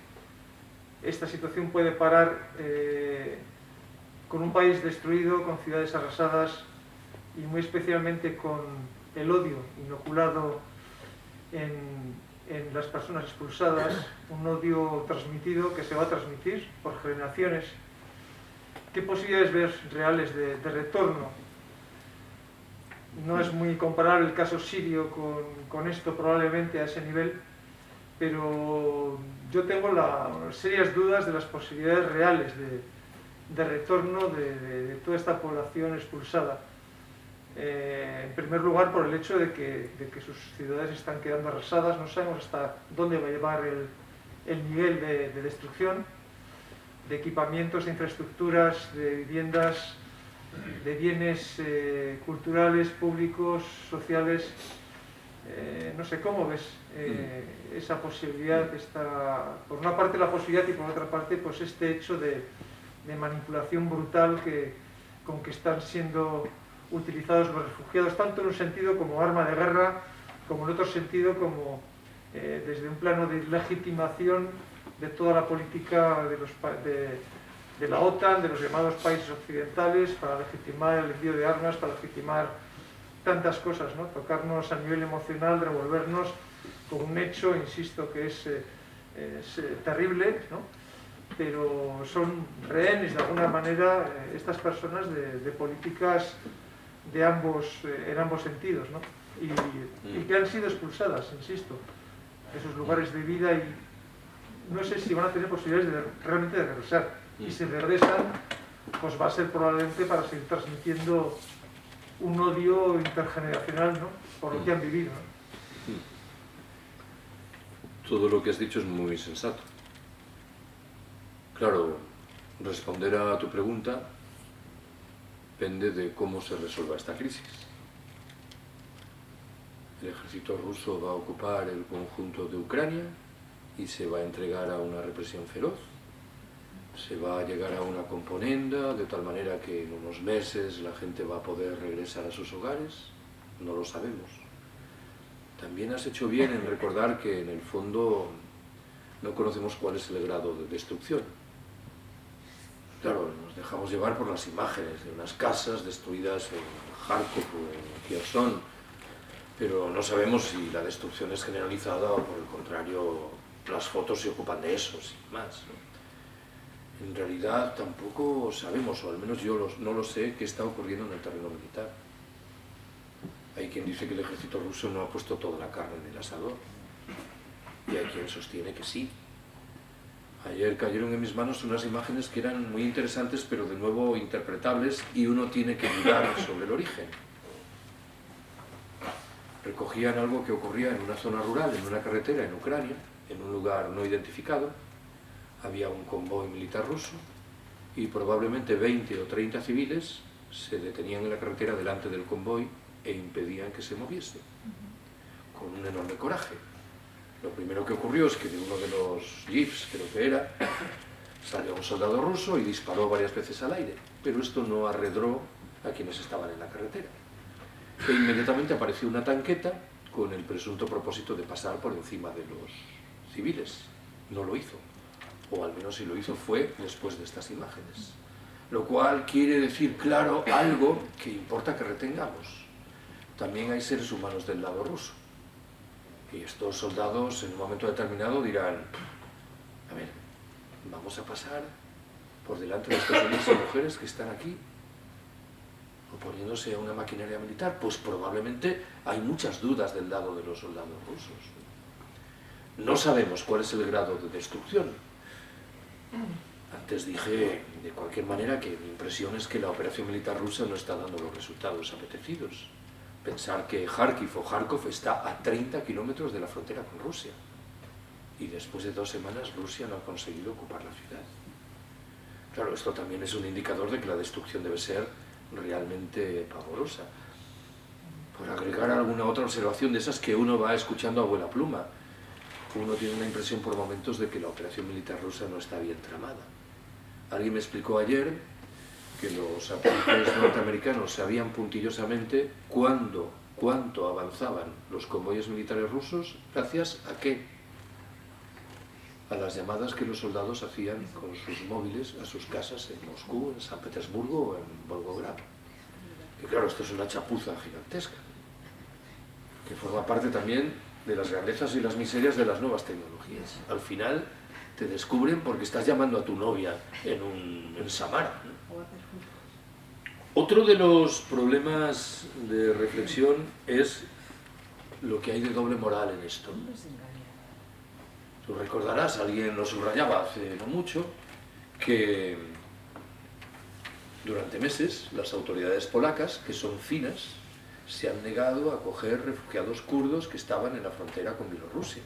esta situación puede parar con un país destruido, con ciudades arrasadas y muy especialmente con el odio inoculado en las personas expulsadas, un odio transmitido que se va a transmitir por generaciones. ¿Qué posibilidades ves reales de retorno? No es muy comparable el caso sirio con esto probablemente a ese nivel, pero yo tengo serias dudas de las posibilidades reales de retorno de toda esta población expulsada. En primer lugar, por el hecho de que sus ciudades están quedando arrasadas, no sabemos hasta dónde va a llevar el nivel de destrucción, de equipamientos, de infraestructuras, de viviendas, de bienes culturales, públicos, sociales. No sé, ¿cómo ves esa posibilidad? Por una parte la posibilidad y por otra parte pues este hecho de manipulación brutal con que están siendo utilizados los refugiados, tanto en un sentido como arma de guerra, como en otro sentido como desde un plano de legitimación de toda la política de la OTAN, de los llamados países occidentales, para legitimar el envío de armas, para legitimar tantas cosas, ¿no? Tocarnos a nivel emocional, revolvernos con un hecho, insisto, que es terrible, ¿no?, pero son rehenes de alguna manera estas personas de políticas en ambos sentidos, ¿no?, y que han sido expulsadas, insisto, de sus lugares de vida y no sé si van a tener posibilidades realmente de regresar. Y si regresan, pues va a ser probablemente para seguir transmitiendo un odio intergeneracional, ¿no?, por lo que han vivido, ¿no? Todo lo que has dicho es muy sensato. Claro, responder a tu pregunta depende de cómo se resuelva esta crisis. El ejército ruso va a ocupar el conjunto de Ucrania y se va a entregar a una represión feroz. Se va a llegar a una componenda de tal manera que en unos meses la gente va a poder regresar a sus hogares. No lo sabemos. También has hecho bien en recordar que en el fondo no conocemos cuál es el grado de destrucción. Claro, nos dejamos llevar por las imágenes de unas casas destruidas en Kharkov o en Kherson, pero no sabemos si la destrucción es generalizada o por el contrario las fotos se ocupan de eso, sin más, ¿no? En realidad tampoco sabemos, o al menos yo no lo sé, qué está ocurriendo en el terreno militar. Hay quien dice que el ejército ruso no ha puesto toda la carne en el asador, y hay quien sostiene que sí. Ayer cayeron en mis manos unas imágenes que eran muy interesantes, pero de nuevo interpretables, y uno tiene que dudar sobre el origen. Recogían algo que ocurría en una zona rural, en una carretera en Ucrania, en un lugar no identificado. Había un convoy militar ruso y probablemente 20 o 30 civiles se detenían en la carretera delante del convoy e impedían que se moviese, con un enorme coraje. Lo primero que ocurrió es que de uno de los jeeps, creo que era, salió un soldado ruso y disparó varias veces al aire, pero esto no arredró a quienes estaban en la carretera. E inmediatamente apareció una tanqueta con el presunto propósito de pasar por encima de los civiles. No lo hizo, o al menos si lo hizo fue después de estas imágenes. Lo cual quiere decir, claro, algo que importa que retengamos. También hay seres humanos del lado ruso. Y estos soldados en un momento determinado dirán, a ver, vamos a pasar por delante de estos hombres y mujeres que están aquí, oponiéndose a una maquinaria militar. Pues probablemente hay muchas dudas del lado de los soldados rusos. No sabemos cuál es el grado de destrucción. Antes dije, de cualquier manera, que mi impresión es que la operación militar rusa no está dando los resultados apetecidos. Pensar que Kharkiv o Kharkov está a 30 kilómetros de la frontera con Rusia. Y después de 2 semanas Rusia no ha conseguido ocupar la ciudad. Claro, esto también es un indicador de que la destrucción debe ser realmente pavorosa. Por agregar alguna otra observación de esas que uno va escuchando a vuela pluma, uno tiene una impresión por momentos de que la operación militar rusa no está bien tramada. Alguien me explicó ayer que los satélites norteamericanos sabían puntillosamente cuánto avanzaban los convoyes militares rusos, gracias a qué? A las llamadas que los soldados hacían con sus móviles a sus casas en Moscú, en San Petersburgo o en Volgograd. Y claro, esto es una chapuza gigantesca, que forma parte también de las grandezas y las miserias de las nuevas tecnologías. Al final te descubren porque estás llamando a tu novia en Samara, ¿no? Otro de los problemas de reflexión es lo que hay de doble moral en esto. Tú recordarás, alguien lo subrayaba hace no mucho, que durante meses las autoridades polacas, que son finas, se han negado a acoger refugiados kurdos que estaban en la frontera con Bielorrusia.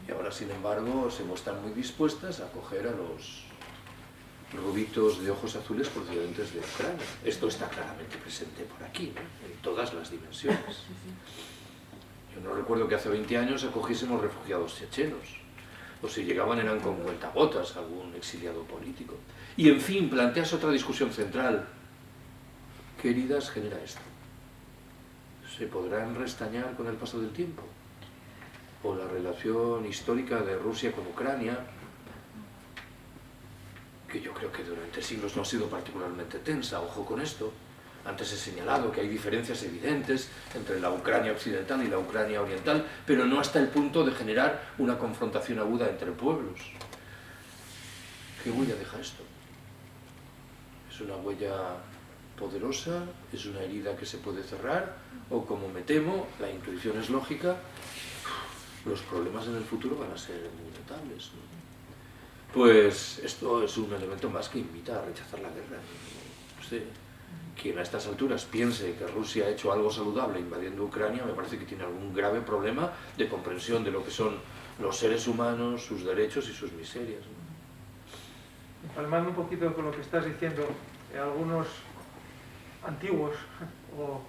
Y ahora, sin embargo, se muestran muy dispuestas a acoger a los rubitos de ojos azules procedentes de Ucrania. Esto está claramente presente por aquí, ¿no? En todas las dimensiones. Yo no recuerdo que hace 20 años acogiésemos refugiados chechenos, o si llegaban eran con cuentagotas, algún exiliado político. Y en fin, planteas otra discusión central. ¿Qué heridas genera esto? ¿Se podrán restañar con el paso del tiempo? ¿O la relación histórica de Rusia con Ucrania, que yo creo que durante siglos no ha sido particularmente tensa, ojo con esto? Antes he señalado que hay diferencias evidentes entre la Ucrania occidental y la Ucrania oriental, pero no hasta el punto de generar una confrontación aguda entre pueblos. ¿Qué huella deja esto? ¿Es una huella poderosa? ¿Es una herida que se puede cerrar? O, como me temo, la intuición es lógica, los problemas en el futuro van a ser muy notables, ¿no? Pues esto es un elemento más que invita a rechazar la guerra. Usted, quien a estas alturas piense que Rusia ha hecho algo saludable invadiendo Ucrania, me parece que tiene algún grave problema de comprensión de lo que son los seres humanos, sus derechos y sus miserias, ¿no? Palmando un poquito con lo que estás diciendo, algunos antiguos o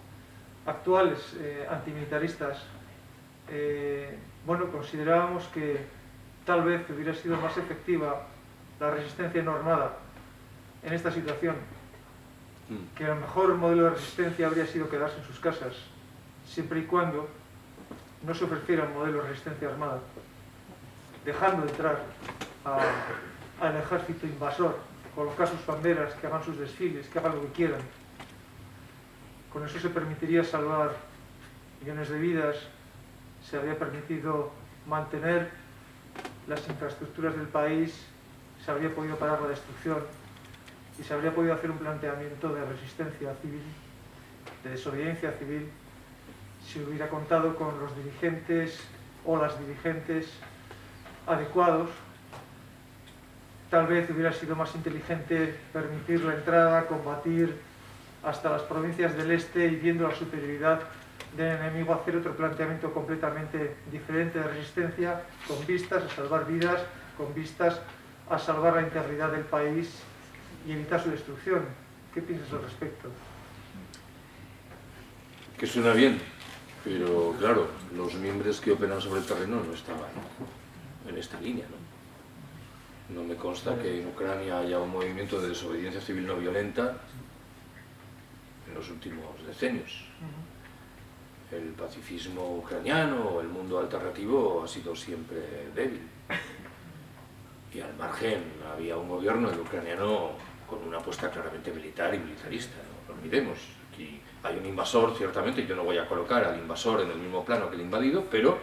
actuales antimilitaristas, bueno, considerábamos que tal vez hubiera sido más efectiva la resistencia no armada en esta situación, que el mejor modelo de resistencia habría sido quedarse en sus casas, siempre y cuando no se ofreciera un modelo de resistencia armada, dejando entrar al ejército invasor, colocar sus banderas, que hagan sus desfiles, que hagan lo que quieran. Con eso se permitiría salvar millones de vidas, se habría permitido mantener las infraestructuras del país, se habría podido parar la destrucción y se habría podido hacer un planteamiento de resistencia civil, de desobediencia civil, si hubiera contado con los dirigentes o las dirigentes adecuados. Tal vez hubiera sido más inteligente permitir la entrada, combatir hasta las provincias del este y, viendo la superioridad del enemigo, hacer otro planteamiento completamente diferente de resistencia, con vistas a salvar vidas, con vistas a salvar la integridad del país y evitar su destrucción. ¿Qué piensas al respecto? Que suena bien, pero claro, los miembros que operan sobre el terreno no estaban en esta línea, ¿no? No me consta que en Ucrania haya un movimiento de desobediencia civil no violenta en los últimos decenios. El pacifismo ucraniano o el mundo alternativo ha sido siempre débil. Y al margen había un gobierno ucraniano con una apuesta claramente militar y militarista, no lo olvidemos. Aquí hay un invasor, ciertamente, yo no voy a colocar al invasor en el mismo plano que el invadido, pero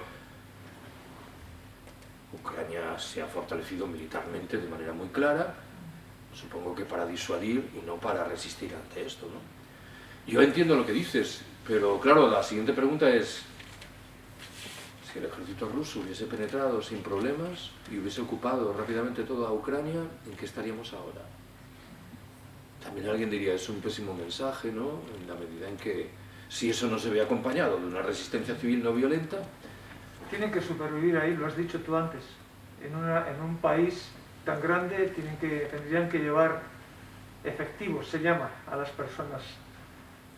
Ucrania se ha fortalecido militarmente de manera muy clara, supongo que para disuadir y no para resistir ante esto, ¿no? Yo entiendo lo que dices, pero claro, la siguiente pregunta es: si el ejército ruso hubiese penetrado sin problemas y hubiese ocupado rápidamente toda Ucrania, ¿en qué estaríamos ahora? También alguien diría, es un pésimo mensaje, ¿no? En la medida en que, si eso no se ve acompañado de una resistencia civil no violenta... Tienen que supervivir ahí, lo has dicho tú antes. En un país tan grande tendrían que llevar efectivos, se llama, a las personas,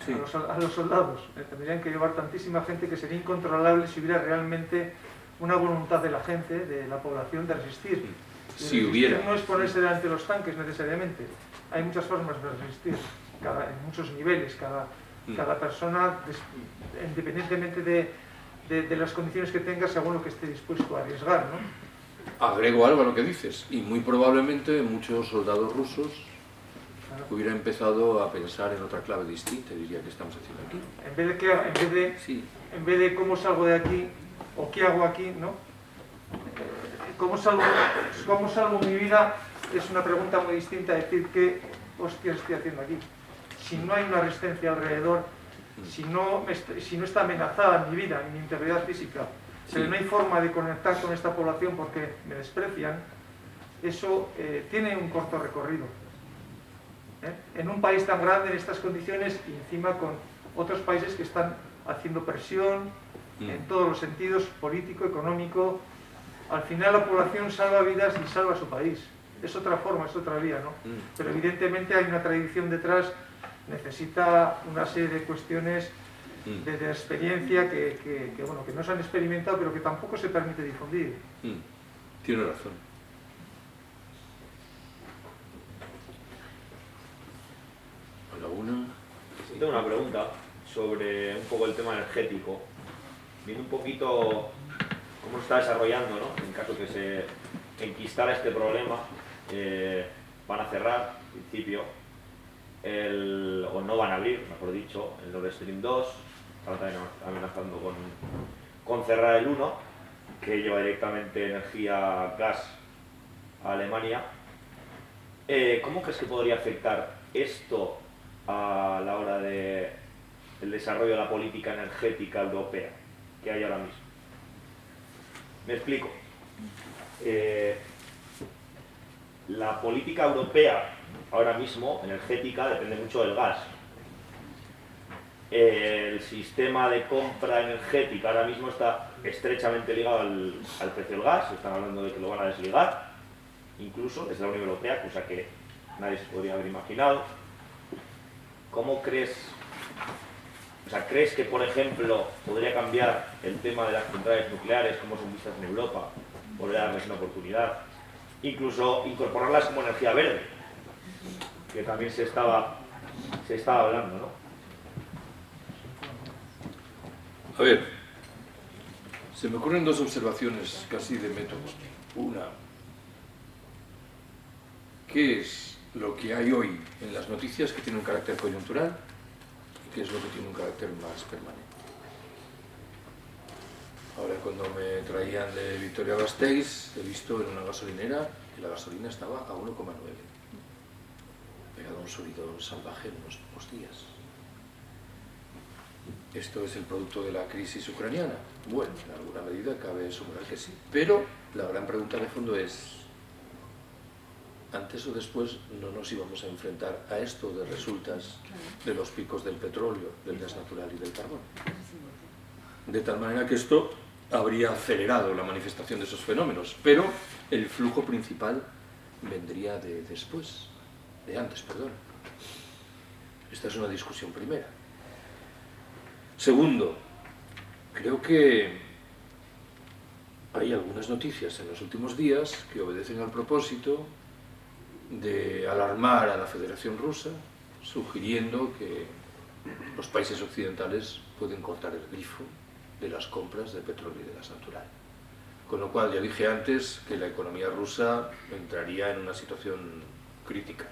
sí, a los soldados. Tendrían que llevar tantísima gente que sería incontrolable si hubiera realmente una voluntad de la gente, de la población, de resistir. Si hubiera. No es ponerse delante de los tanques necesariamente. Hay muchas formas de resistir, en muchos niveles. Cada persona, independientemente de las condiciones que tenga, según lo que esté dispuesto a arriesgar, ¿no? Agrego algo a lo que dices, y muy probablemente muchos soldados rusos hubieran empezado a pensar en otra clave distinta, diría, ¿qué estamos haciendo aquí? En vez de cómo salgo de aquí, o qué hago aquí, ¿no? ¿Cómo salvo mi vida? Es una pregunta muy distinta a decir qué hostias estoy haciendo aquí. Si no hay una resistencia alrededor, si no está amenazada mi vida, mi integridad física, si no hay forma de conectar con esta población porque me desprecian, eso tiene un corto recorrido. En un país tan grande, en estas condiciones, y encima con otros países que están haciendo presión en todos los sentidos, político, económico, al final la población salva vidas y salva su país. Es otra forma, es otra vía, ¿no? Pero evidentemente hay una tradición detrás, necesita una serie de cuestiones de experiencia que no se han experimentado, pero que tampoco se permite difundir. Tiene razón. ¿Alguna? Sí, tengo una pregunta sobre un poco el tema energético. Viendo un poquito cómo se está desarrollando, ¿no? En caso que se enquistara este problema, van a cerrar, en principio, o no van a abrir, mejor dicho, el Nord Stream 2, están también amenazando con cerrar el 1, que lleva directamente energía gas a Alemania. ¿Cómo crees que podría afectar esto a la hora del desarrollo de la política energética europea que hay ahora mismo? Me explico. La política europea ahora mismo, energética, depende mucho del gas. El sistema de compra energética ahora mismo está estrechamente ligado al precio del gas. Están hablando de que lo van a desligar, incluso desde la Unión Europea, cosa que nadie se podría haber imaginado. ¿Cómo crees? O sea, ¿crees que, por ejemplo, podría cambiar el tema de las centrales nucleares, cómo son vistas en Europa, volver a darles una oportunidad? Incluso incorporarlas como energía verde, que también se estaba hablando, ¿no? A ver, se me ocurren dos observaciones casi de método. Una, ¿qué es lo que hay hoy en las noticias que tiene un carácter coyuntural y qué es lo que tiene un carácter más permanente? Ahora, cuando me traían de Vitoria-Gasteiz, he visto en una gasolinera que la gasolina estaba a 1,9. Ha pegado un subidón salvaje en unos pocos días. ¿Esto es el producto de la crisis ucraniana? Bueno, en alguna medida cabe suponer que sí. Pero la gran pregunta de fondo es, antes o después no nos íbamos a enfrentar a esto de resultas de los picos del petróleo, del gas natural y del carbón. De tal manera que esto habría acelerado la manifestación de esos fenómenos, pero el flujo principal vendría de antes. Esta es una discusión primera. Segundo, creo que hay algunas noticias en los últimos días que obedecen al propósito de alarmar a la Federación Rusa, sugiriendo que los países occidentales pueden cortar el grifo de las compras de petróleo y de gas natural. Con lo cual, ya dije antes que la economía rusa entraría en una situación crítica.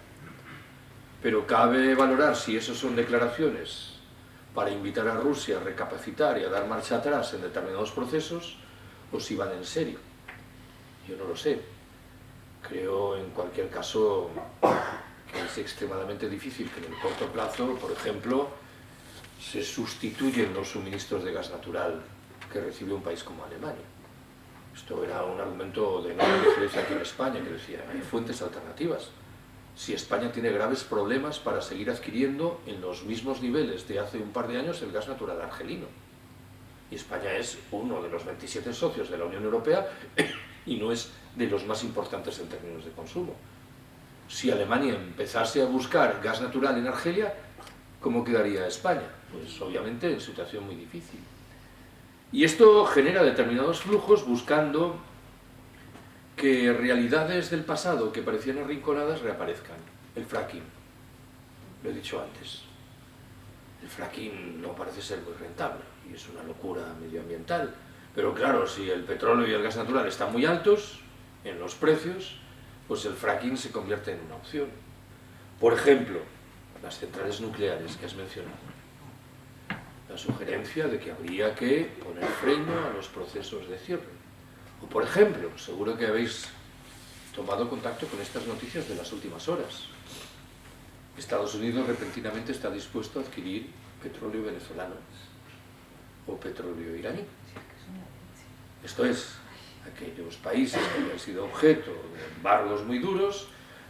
Pero cabe valorar si esas son declaraciones para invitar a Rusia a recapacitar y a dar marcha atrás en determinados procesos, o si van en serio. Yo no lo sé. Creo, en cualquier caso, que es extremadamente difícil que en el corto plazo, por ejemplo, se sustituyen los suministros de gas natural que recibe un país como Alemania. Esto era un argumento de enorme diferencia aquí en España, que decía, hay fuentes alternativas. Si España tiene graves problemas para seguir adquiriendo en los mismos niveles de hace un par de años el gas natural argelino. Y España es uno de los 27 socios de la Unión Europea y no es de los más importantes en términos de consumo. Si Alemania empezase a buscar gas natural en Argelia, ¿cómo quedaría España? Pues obviamente en situación muy difícil. Y esto genera determinados flujos buscando que realidades del pasado que parecían arrinconadas reaparezcan. El fracking, lo he dicho antes. El fracking no parece ser muy rentable y es una locura medioambiental. Pero claro, si el petróleo y el gas natural están muy altos en los precios, pues el fracking se convierte en una opción. Por ejemplo, las centrales nucleares que has mencionado. La sugerencia de que habría que poner freno a los procesos de cierre. O por ejemplo, seguro que habéis tomado contacto con estas noticias de las últimas horas. Estados Unidos repentinamente está dispuesto a adquirir petróleo venezolano o petróleo iraní. Esto es, aquellos países que habían sido objeto de embargos muy duros,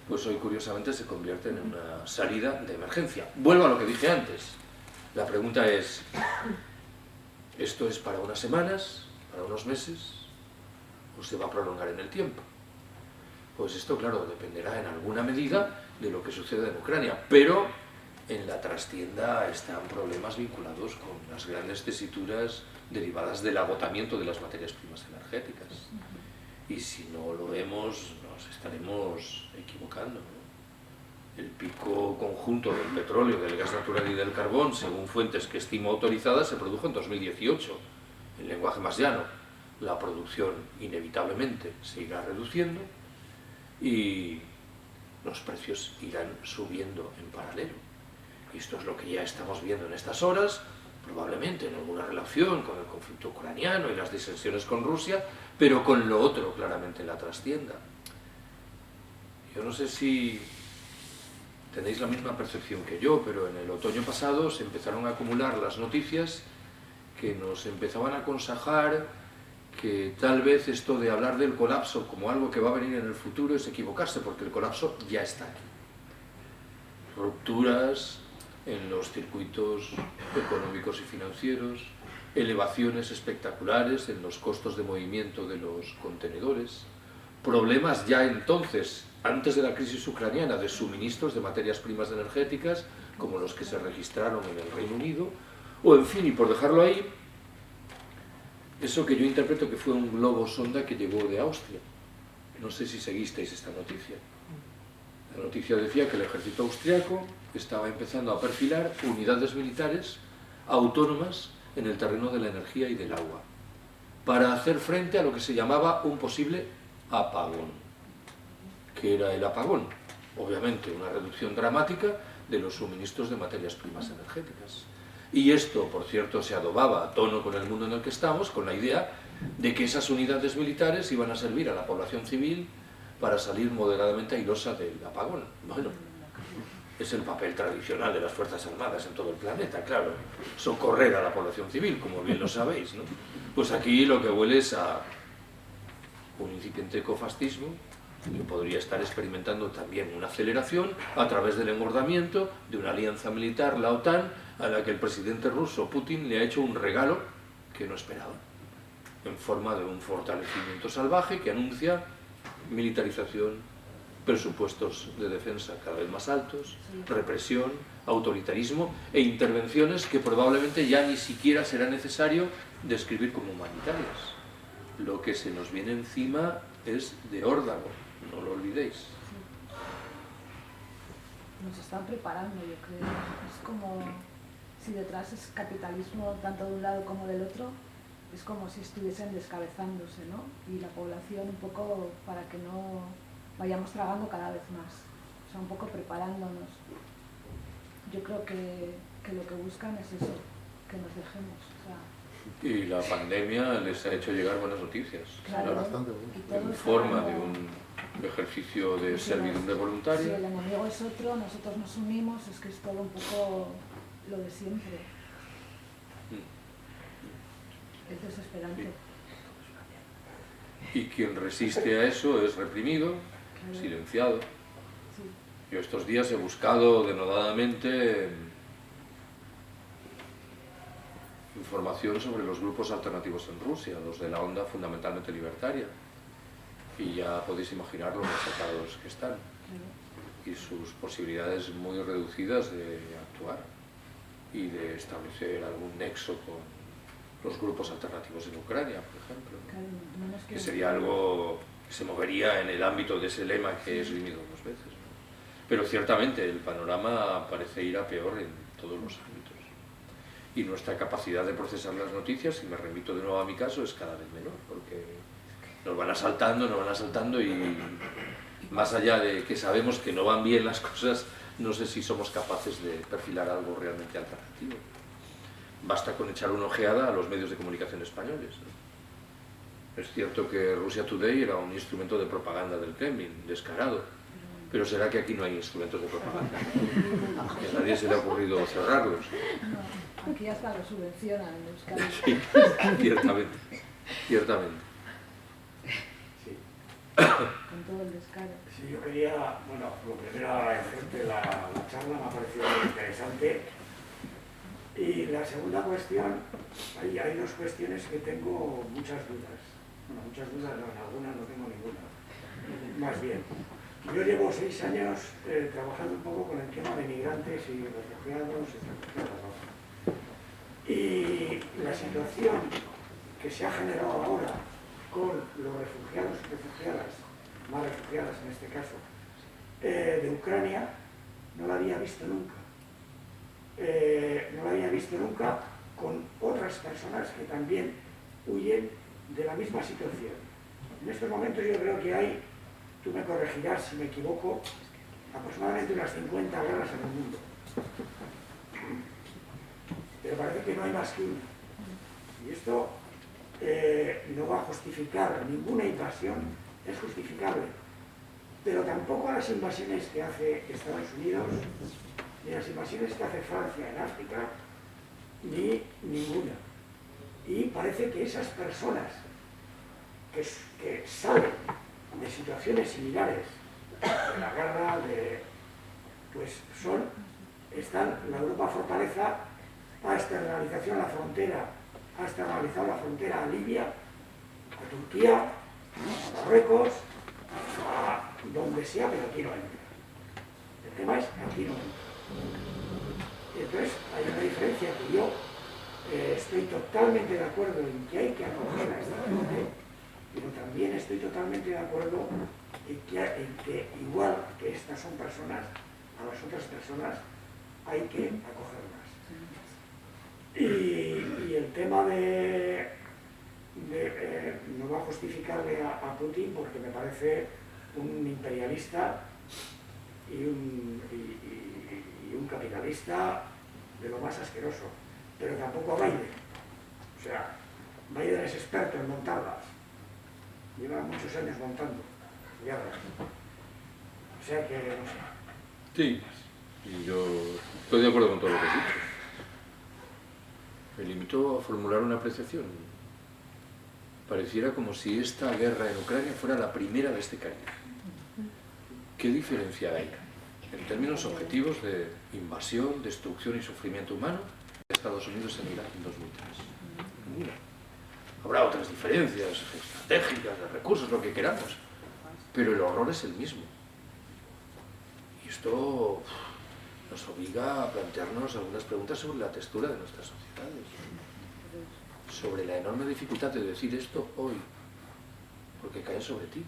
pues hoy curiosamente se convierten en una salida de emergencia. Vuelvo a lo que dije antes. La pregunta es, ¿esto es para unas semanas, para unos meses, o se va a prolongar en el tiempo? Pues esto, claro, dependerá en alguna medida de lo que suceda en Ucrania, pero en la trastienda están problemas vinculados con las grandes tesituras derivadas del agotamiento de las materias primas energéticas. Y si no lo vemos, nos estaremos equivocando, ¿no? El pico conjunto del petróleo, del gas natural y del carbón, según fuentes que estimo autorizadas, se produjo en 2018. En lenguaje más llano, la producción inevitablemente se irá reduciendo y los precios irán subiendo en paralelo. Y esto es lo que ya estamos viendo en estas horas, probablemente en alguna relación con el conflicto ucraniano y las disensiones con Rusia, pero con lo otro claramente en la trastienda. Yo no sé si tenéis la misma percepción que yo, pero en el otoño pasado se empezaron a acumular las noticias que nos empezaban a aconsejar que tal vez esto de hablar del colapso como algo que va a venir en el futuro es equivocarse, porque el colapso ya está aquí. Rupturas en los circuitos económicos y financieros, elevaciones espectaculares en los costos de movimiento de los contenedores, problemas ya entonces, antes de la crisis ucraniana, de suministros de materias primas energéticas, como los que se registraron en el Reino Unido, o en fin, y por dejarlo ahí, eso que yo interpreto que fue un globo sonda que llegó de Austria. No sé si seguisteis esta noticia. La noticia decía que el ejército austriaco estaba empezando a perfilar unidades militares autónomas en el terreno de la energía y del agua, para hacer frente a lo que se llamaba un posible apagón. ¿Qué era el apagón? Obviamente una reducción dramática de los suministros de materias primas energéticas. Y esto, por cierto, se adobaba a tono con el mundo en el que estamos, con la idea de que esas unidades militares iban a servir a la población civil para salir moderadamente airosa del apagón. Bueno, es el papel tradicional de las Fuerzas Armadas en todo el planeta, claro, socorrer a la población civil, como bien lo sabéis, ¿no? Pues aquí lo que huele es a un incipiente ecofascismo, que podría estar experimentando también una aceleración a través del engordamiento de una alianza militar, la OTAN, a la que el presidente ruso Putin le ha hecho un regalo que no esperaba, en forma de un fortalecimiento salvaje que anuncia militarización, presupuestos de defensa cada vez más altos, represión, autoritarismo e intervenciones que probablemente ya ni siquiera será necesario describir como humanitarias. Lo que se nos viene encima es de órdago, no lo olvidéis. Nos están preparando, yo creo. Es como si detrás es capitalismo tanto de un lado como del otro, es como si estuviesen descabezándose, ¿no? Y la población un poco para que no vayamos tragando cada vez más, o sea, un poco preparándonos. Yo creo que lo que buscan es eso, que nos dejemos. O sea, y la pandemia les ha hecho llegar buenas noticias, claro, claro, en forma de un ejercicio de servidumbre voluntaria. Si el enemigo es otro, nosotros nos unimos, es que es todo un poco lo de siempre. Es desesperante. Y quien resiste a eso es reprimido, claro, silenciado. Sí. Yo estos días he buscado denodadamente información sobre los grupos alternativos en Rusia, los de la onda fundamentalmente libertaria. Y ya podéis imaginar los machacados que están. Y sus posibilidades muy reducidas de actuar y de establecer algún nexo con los grupos alternativos en Ucrania, por ejemplo, ¿no? Que sería algo que se movería en el ámbito de ese lema que he esgrimido dos veces, ¿no? Pero ciertamente el panorama parece ir a peor en todos los ámbitos. Y nuestra capacidad de procesar las noticias, y me remito de nuevo a mi caso, es cada vez menor, porque nos van asaltando y más allá de que sabemos que no van bien las cosas, no sé si somos capaces de perfilar algo realmente alternativo. Basta con echar una ojeada a los medios de comunicación españoles, ¿no? Es cierto que Russia Today era un instrumento de propaganda del Kremlin, descarado, pero ¿será que aquí no hay instrumentos de propaganda? Que a nadie se le ha ocurrido cerrarlos. No, aquí hasta lo subvencionan en Euskadi. Sí, ciertamente, ciertamente. Sí. Con todo el descaro. Sí, yo quería, bueno, lo primero agradecerte la charla, me ha parecido muy interesante. Y la segunda cuestión, hay dos cuestiones que tengo muchas dudas. Bueno, muchas dudas no, en algunas no tengo ninguna. Más bien, yo llevo 6 años trabajando un poco con el tema de migrantes y refugiados, etcétera. Y la situación que se ha generado ahora con los refugiados y refugiadas, más refugiadas en este caso, de Ucrania, no la había visto nunca. No la había visto nunca con otras personas que también huyen de la misma situación. En estos momentos yo creo que hay, tú me corregirás si me equivoco, aproximadamente unas 50 guerras en el mundo. Pero parece que no hay más que una. Y esto no va a justificar ninguna invasión, es justificable. Pero tampoco las invasiones que hace Estados Unidos, ni las invasiones que hace Francia en África, ni ninguna. Y parece que esas personas que salen de situaciones similares, de la guerra, pues están la Europa fortaleza, ha externalizado la frontera a Libia, a Turquía, a Marruecos, a donde sea, pero aquí no entra. El tema es aquí no entra. Y entonces hay una diferencia que yo estoy totalmente de acuerdo en que hay que acoger a esta gente, pero también estoy totalmente de acuerdo en que igual que estas son personas, a las otras personas hay que acogerlas. Y el tema no va a justificarle a Putin porque me parece un imperialista y un capitalista de lo más asqueroso, pero tampoco a Biden. O sea, Biden es experto en montarlas, lleva muchos años montando guerras. O sea que, no sé. Sí, y yo estoy de acuerdo con todo lo que has dicho. Me limito a formular una apreciación. Pareciera como si esta guerra en Ucrania fuera la primera de este calibre. ¿Qué diferencia hay en términos objetivos de invasión, destrucción y sufrimiento humano de Estados Unidos en Irak en 2003? Ninguna. Habrá otras diferencias estratégicas, de recursos, lo que queramos, pero el horror es el mismo. Y esto nos obliga a plantearnos algunas preguntas sobre la textura de nuestras sociedades, sobre la enorme dificultad de decir esto hoy, porque cae sobre ti.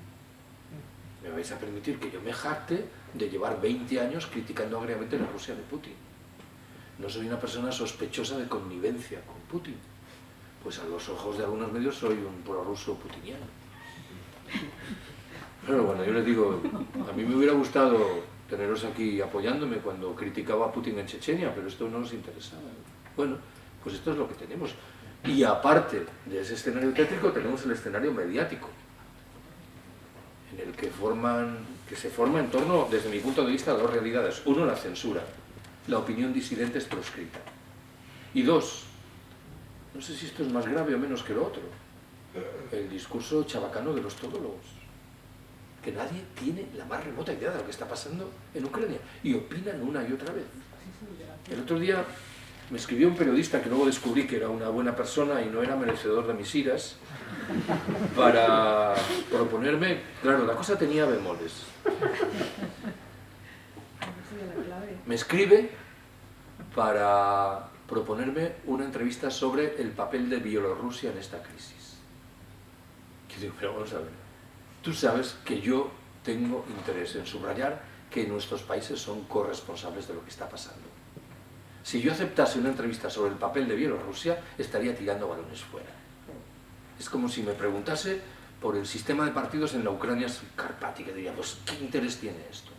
Me vais a permitir que yo me jacte de llevar 20 años criticando agriamente la Rusia de Putin. No soy una persona sospechosa de connivencia con Putin, pues a los ojos de algunos medios soy un prorruso putiniano. Pero bueno, yo les digo, a mí me hubiera gustado teneros aquí apoyándome cuando criticaba a Putin en Chechenia, pero esto no nos interesaba. Bueno, pues esto es lo que tenemos. Y aparte de ese escenario tétrico tenemos el escenario mediático, en el que se forma en torno, desde mi punto de vista, a dos realidades. Uno, la censura. La opinión disidente es proscrita. Y dos, no sé si esto es más grave o menos que lo otro, el discurso chabacano de los todólogos, que nadie tiene la más remota idea de lo que está pasando en Ucrania, y opinan una y otra vez. El otro día me escribió un periodista que luego descubrí que era una buena persona y no era merecedor de mis iras, para proponerme, claro, la cosa tenía bemoles. Me escribe para proponerme una entrevista sobre el papel de Bielorrusia en esta crisis. Que digo, pero vamos a ver, tú sabes que yo tengo interés en subrayar que nuestros países son corresponsables de lo que está pasando. Si yo aceptase una entrevista sobre el papel de Bielorrusia, estaría tirando balones fuera. Es como si me preguntase por el sistema de partidos en la Ucrania subcarpática. Diría, pues, ¿qué interés tiene esto?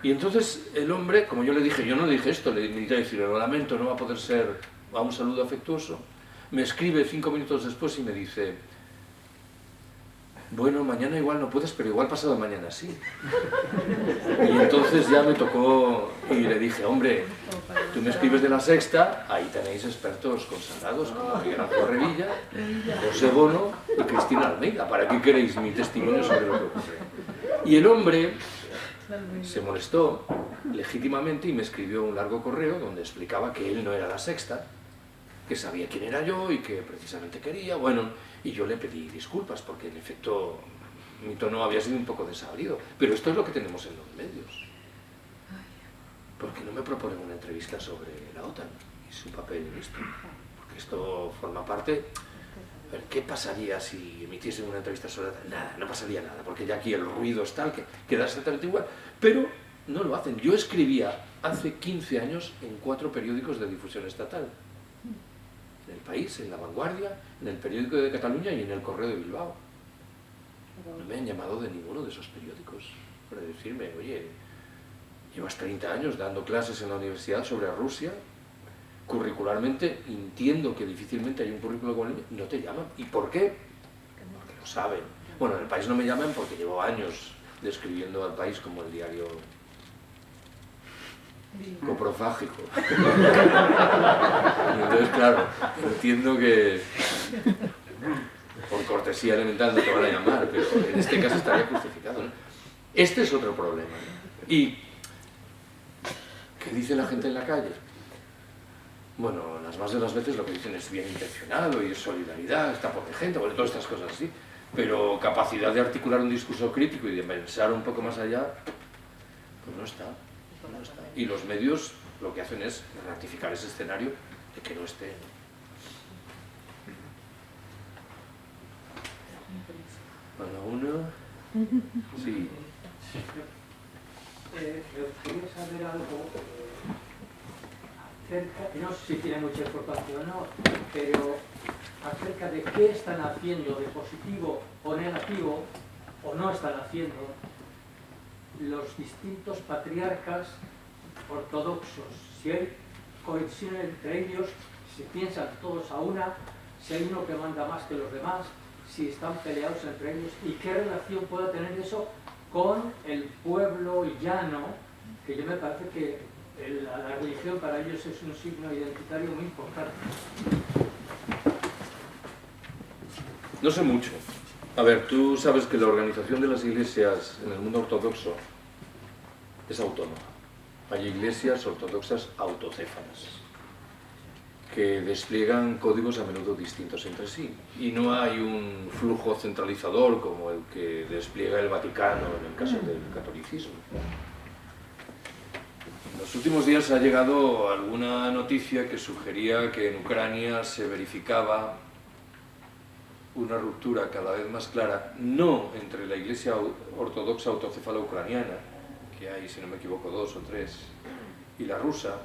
Y entonces el hombre, como yo le dije, yo no le dije esto, le invité a decir, lo lamento, no va a poder ser a un saludo afectuoso. Me escribe 5 minutos después y me dice, bueno, mañana igual no puedes, pero igual pasado mañana sí. Y entonces ya me tocó y le dije, hombre, tú me escribes de La Sexta, ahí tenéis expertos consagrados como Miguel Ángel Revilla, José Bono y Cristina Almeida. ¿Para qué queréis mi testimonio sobre lo que ocurre? Y el hombre se molestó legítimamente y me escribió un largo correo donde explicaba que él no era La Sexta, que sabía quién era yo y que precisamente quería, bueno, y yo le pedí disculpas porque en efecto mi tono había sido un poco desabrido, pero esto es lo que tenemos en los medios. ¿Por qué no me proponen una entrevista sobre la OTAN y su papel en esto? Porque esto forma parte... A ver, ¿qué pasaría si emitiesen una entrevista sobre la OTAN? Nada, no pasaría nada, porque ya aquí el ruido es tal que queda exactamente igual, pero no lo hacen. Yo escribía hace 15 años en 4 periódicos de difusión estatal. En El País, en La Vanguardia, en el Periódico de Cataluña y en el Correo de Bilbao. No me han llamado de ninguno de esos periódicos para decirme, oye, llevas 30 años dando clases en la universidad sobre Rusia, curricularmente entiendo que difícilmente hay un currículo con él, no te llaman. ¿Y por qué? Porque lo saben. Bueno, en El País no me llaman porque llevo años describiendo al País como el diario coprofágico. Entonces, claro, entiendo que por cortesía elemental no te van a llamar, pero en este caso estaría justificado, ¿no? Este es otro problema, ¿no? ¿Y qué dice la gente en la calle? Bueno, las más de las veces lo que dicen es bien intencionado y es solidaridad, está por gente, bueno, todas estas cosas así. Pero capacidad de articular un discurso crítico y de pensar un poco más allá, pues no está. No está. Y los medios lo que hacen es ratificar ese escenario de que no esté. Bueno, uno... Sí. Quería saber algo acerca, no sé si tiene mucha importancia o no, pero acerca de qué están haciendo de positivo o negativo, o no están haciendo, los distintos patriarcas ortodoxos. Si hay cohesión entre ellos, si piensan todos a una, si hay uno que manda más que los demás, si están peleados entre ellos, y qué relación pueda tener eso con el pueblo llano, que yo me parece que la religión para ellos es un signo identitario muy importante. No sé mucho. A ver, tú sabes que la organización de las iglesias en el mundo ortodoxo es autónoma. Hay iglesias ortodoxas autocéfalas que despliegan códigos a menudo distintos entre sí. Y no hay un flujo centralizador como el que despliega el Vaticano en el caso del catolicismo. En los últimos días ha llegado alguna noticia que sugería que en Ucrania se verificaba una ruptura cada vez más clara, no entre la Iglesia Ortodoxa Autocefala Ucraniana, que hay, si no me equivoco, 2 o 3, y la rusa,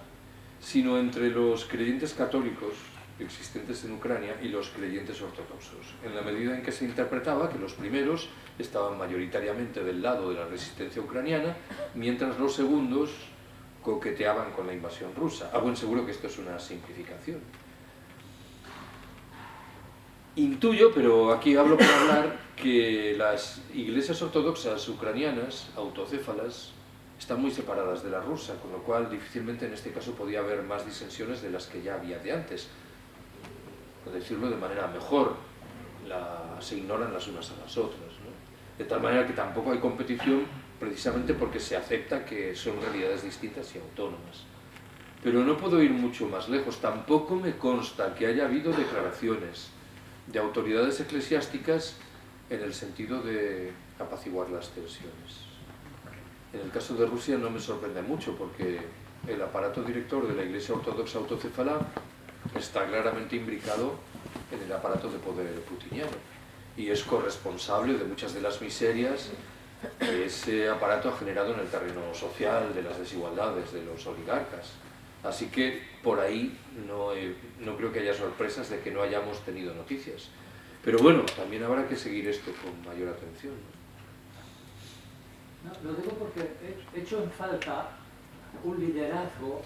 sino entre los creyentes católicos existentes en Ucrania y los creyentes ortodoxos, en la medida en que se interpretaba que los primeros estaban mayoritariamente del lado de la resistencia ucraniana, mientras los segundos coqueteaban con la invasión rusa. A buen seguro que esto es una simplificación. Intuyo, pero aquí hablo por hablar, que las iglesias ortodoxas ucranianas, autocéfalas, están muy separadas de la rusa, con lo cual difícilmente en este caso podía haber más disensiones de las que ya había de antes. Por decirlo de manera mejor, se ignoran las unas a las otras, ¿no? De tal manera que tampoco hay competición precisamente porque se acepta que son realidades distintas y autónomas. Pero no puedo ir mucho más lejos. Tampoco me consta que haya habido declaraciones de autoridades eclesiásticas en el sentido de apaciguar las tensiones. En el caso de Rusia no me sorprende mucho porque el aparato director de la Iglesia Ortodoxa Autocefala está claramente imbricado en el aparato de poder putiniano y es corresponsable de muchas de las miserias que ese aparato ha generado en el terreno social, de las desigualdades, de los oligarcas. Así que por ahí no creo que haya sorpresas de que no hayamos tenido noticias. Pero bueno, también habrá que seguir esto con mayor atención, ¿no? No, lo digo porque he hecho en falta un liderazgo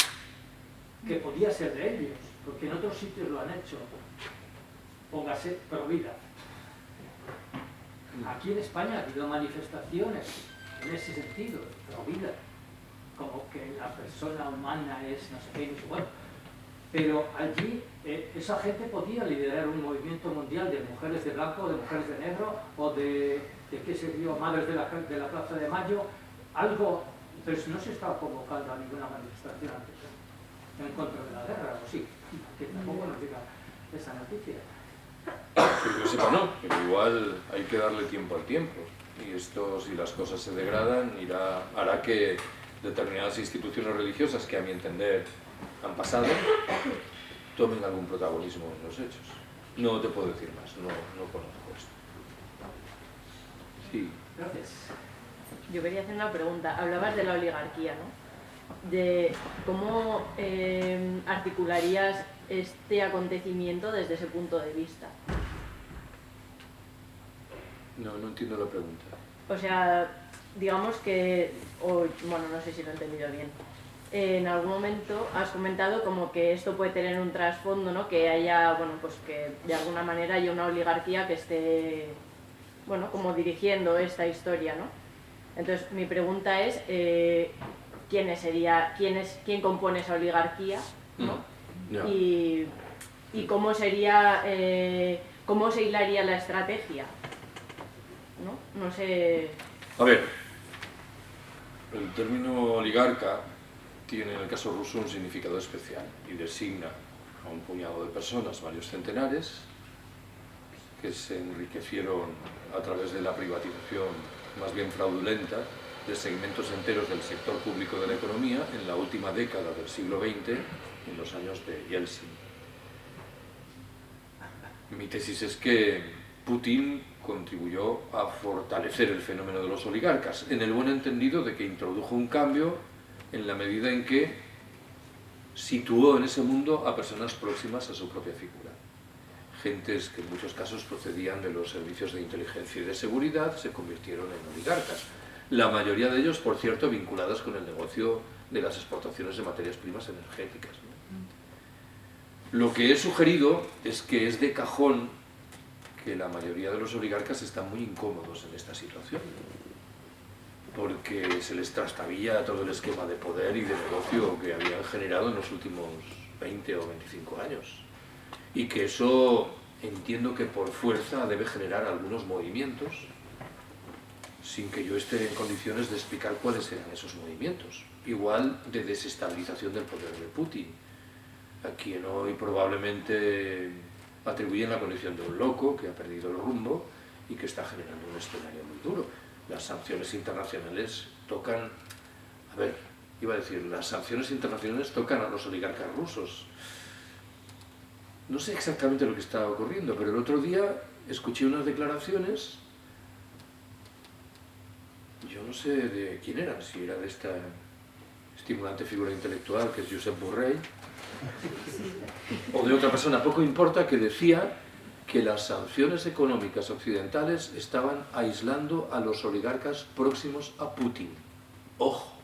que podía ser de ellos, porque en otros sitios lo han hecho. Póngase Provida. Aquí en España ha habido manifestaciones en ese sentido, Provida, como que la persona humana es no sé qué, bueno. Pero allí esa gente podía liderar un movimiento mundial de mujeres de blanco, de mujeres de negro, o de qué sé yo, madres de la Plaza de Mayo, algo, pero no se estaba convocando a ninguna manifestación antes, en contra de la guerra, o sí, que tampoco nos diga esa noticia. Que yo sepa no, pero igual hay que darle tiempo al tiempo, y esto, si las cosas se degradan, hará que determinadas instituciones religiosas que a mi entender han pasado, tomen algún protagonismo en los hechos. No te puedo decir más, no conozco esto. Sí. Gracias. Yo quería hacer una pregunta. Hablabas de la oligarquía, ¿no? De cómo articularías este acontecimiento desde ese punto de vista. No entiendo la pregunta. O sea, digamos que, bueno, no sé si lo he entendido bien. En algún momento has comentado como que esto puede tener un trasfondo, ¿no? Que haya, bueno, pues que de alguna manera haya una oligarquía que esté, bueno, como dirigiendo esta historia, ¿no? Entonces, mi pregunta es, ¿quién compone esa oligarquía, ¿no? Yeah. Y cómo sería, ¿cómo se hilaría la estrategia? ¿No? No sé... A ver, el término oligarca tiene en el caso ruso un significado especial y designa a un puñado de personas, varios centenares, que se enriquecieron a través de la privatización más bien fraudulenta de segmentos enteros del sector público de la economía en la última década del siglo XX, en los años de Yeltsin. Mi tesis es que Putin contribuyó a fortalecer el fenómeno de los oligarcas, en el buen entendido de que introdujo un cambio en la medida en que situó en ese mundo a personas próximas a su propia figura. Gentes que en muchos casos procedían de los servicios de inteligencia y de seguridad se convirtieron en oligarcas. La mayoría de ellos, por cierto, vinculadas con el negocio de las exportaciones de materias primas energéticas, ¿no? Lo que he sugerido es que es de cajón que la mayoría de los oligarcas están muy incómodos en esta situación, porque se les trastabilla todo el esquema de poder y de negocio que habían generado en los últimos 20 o 25 años. Y que eso entiendo que por fuerza debe generar algunos movimientos, sin que yo esté en condiciones de explicar cuáles eran esos movimientos. Igual de desestabilización del poder de Putin, a quien hoy probablemente atribuyen la condición de un loco que ha perdido el rumbo y que está generando un escenario muy duro. Las sanciones internacionales tocan, las sanciones internacionales tocan a los oligarcas rusos. No sé exactamente lo que está ocurriendo, pero el otro día escuché unas declaraciones, yo no sé de quién eran, si era de esta estimulante figura intelectual que es Josep Borrell, o de otra persona, poco importa, que decía que las sanciones económicas occidentales estaban aislando a los oligarcas próximos a Putin. Ojo,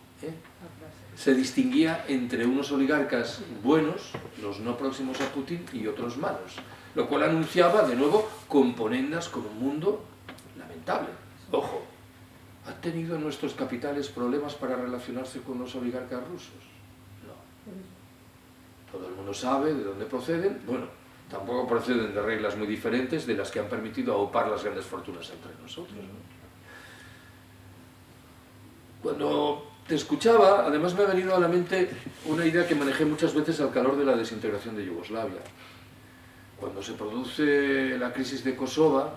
se distinguía entre unos oligarcas buenos, los no próximos a Putin, y otros malos, lo cual anunciaba, de nuevo, componendas con un mundo lamentable. Ojo, ¿han tenido nuestros capitales problemas para relacionarse con los oligarcas rusos? No. Todo el mundo sabe de dónde proceden. Bueno, tampoco proceden de reglas muy diferentes de las que han permitido aupar las grandes fortunas entre nosotros, ¿no? Cuando te escuchaba, además me ha venido a la mente una idea que manejé muchas veces al calor de la desintegración de Yugoslavia. Cuando se produce la crisis de Kosovo,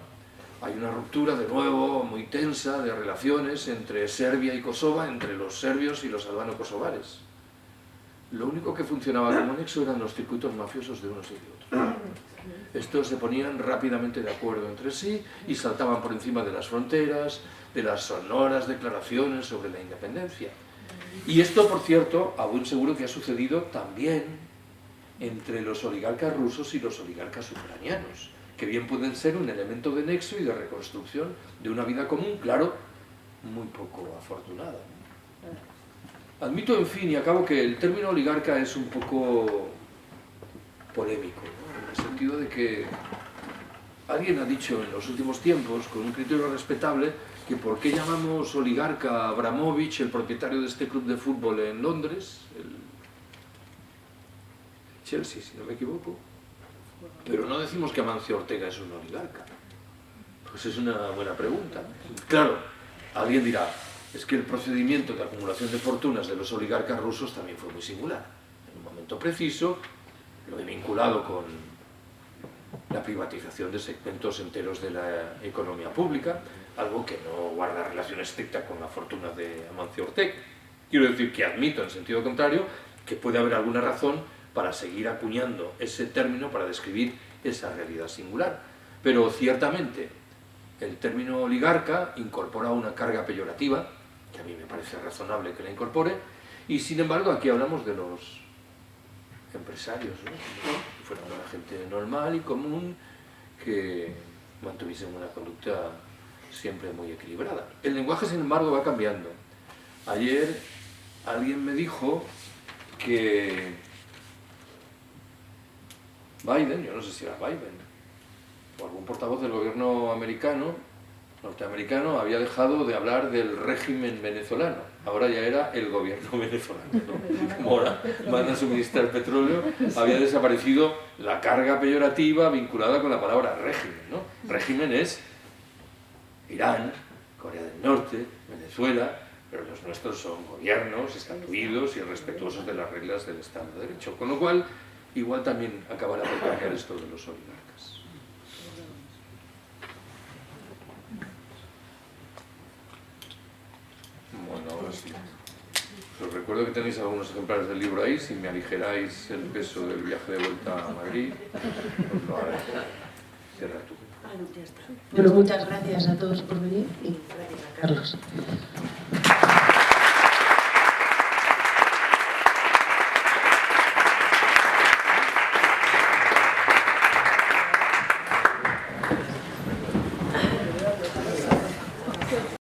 hay una ruptura de nuevo muy tensa de relaciones entre Serbia y Kosovo, entre los serbios y los albano-kosovares. Lo único que funcionaba como nexo eran los circuitos mafiosos de unos y de otros. Estos se ponían rápidamente de acuerdo entre sí y saltaban por encima de las fronteras, de las sonoras declaraciones sobre la independencia. Y esto, por cierto, a buen seguro que ha sucedido también entre los oligarcas rusos y los oligarcas ucranianos, que bien pueden ser un elemento de nexo y de reconstrucción de una vida común, claro, muy poco afortunada. Admito, en fin, y acabo, que el término oligarca es un poco polémico, ¿no? En el sentido de que alguien ha dicho en los últimos tiempos, con un criterio respetable, que por qué llamamos oligarca a Abramovich, el propietario de este club de fútbol en Londres, el Chelsea, si no me equivoco, pero no decimos que Amancio Ortega es un oligarca. Pues es una buena pregunta. Claro, alguien dirá, es que el procedimiento de acumulación de fortunas de los oligarcas rusos también fue muy singular. En un momento preciso, lo he vinculado con la privatización de segmentos enteros de la economía pública, algo que no guarda relación estricta con la fortuna de Amancio Ortega. Quiero decir que admito, en sentido contrario, que puede haber alguna razón para seguir acuñando ese término para describir esa realidad singular. Pero ciertamente el término oligarca incorpora una carga peyorativa, que a mí me parece razonable que la incorpore, y sin embargo aquí hablamos de los empresarios, ¿no? Que fueran una gente normal y común, que mantuviesen una conducta siempre muy equilibrada. El lenguaje, sin embargo, va cambiando. Ayer alguien me dijo que Biden, yo no sé si era Biden, o algún portavoz del gobierno americano, norteamericano había dejado de hablar del régimen venezolano, ahora ya era el gobierno venezolano, ¿no? Como ahora van a suministrar petróleo, había desaparecido la carga peyorativa vinculada con la palabra régimen, ¿no? Régimen es Irán, Corea del Norte, Venezuela, pero los nuestros son gobiernos estatuidos y respetuosos de las reglas del Estado de Derecho, con lo cual igual también acabará por cambiar esto de los oligarcas. Bueno, ahora sí. Os recuerdo que tenéis algunos ejemplares del libro ahí, si me aligeráis el peso del viaje de vuelta a Madrid, os lo agradezco. Cierra tú. Bueno, muchas gracias a todos por venir y gracias a Carlos.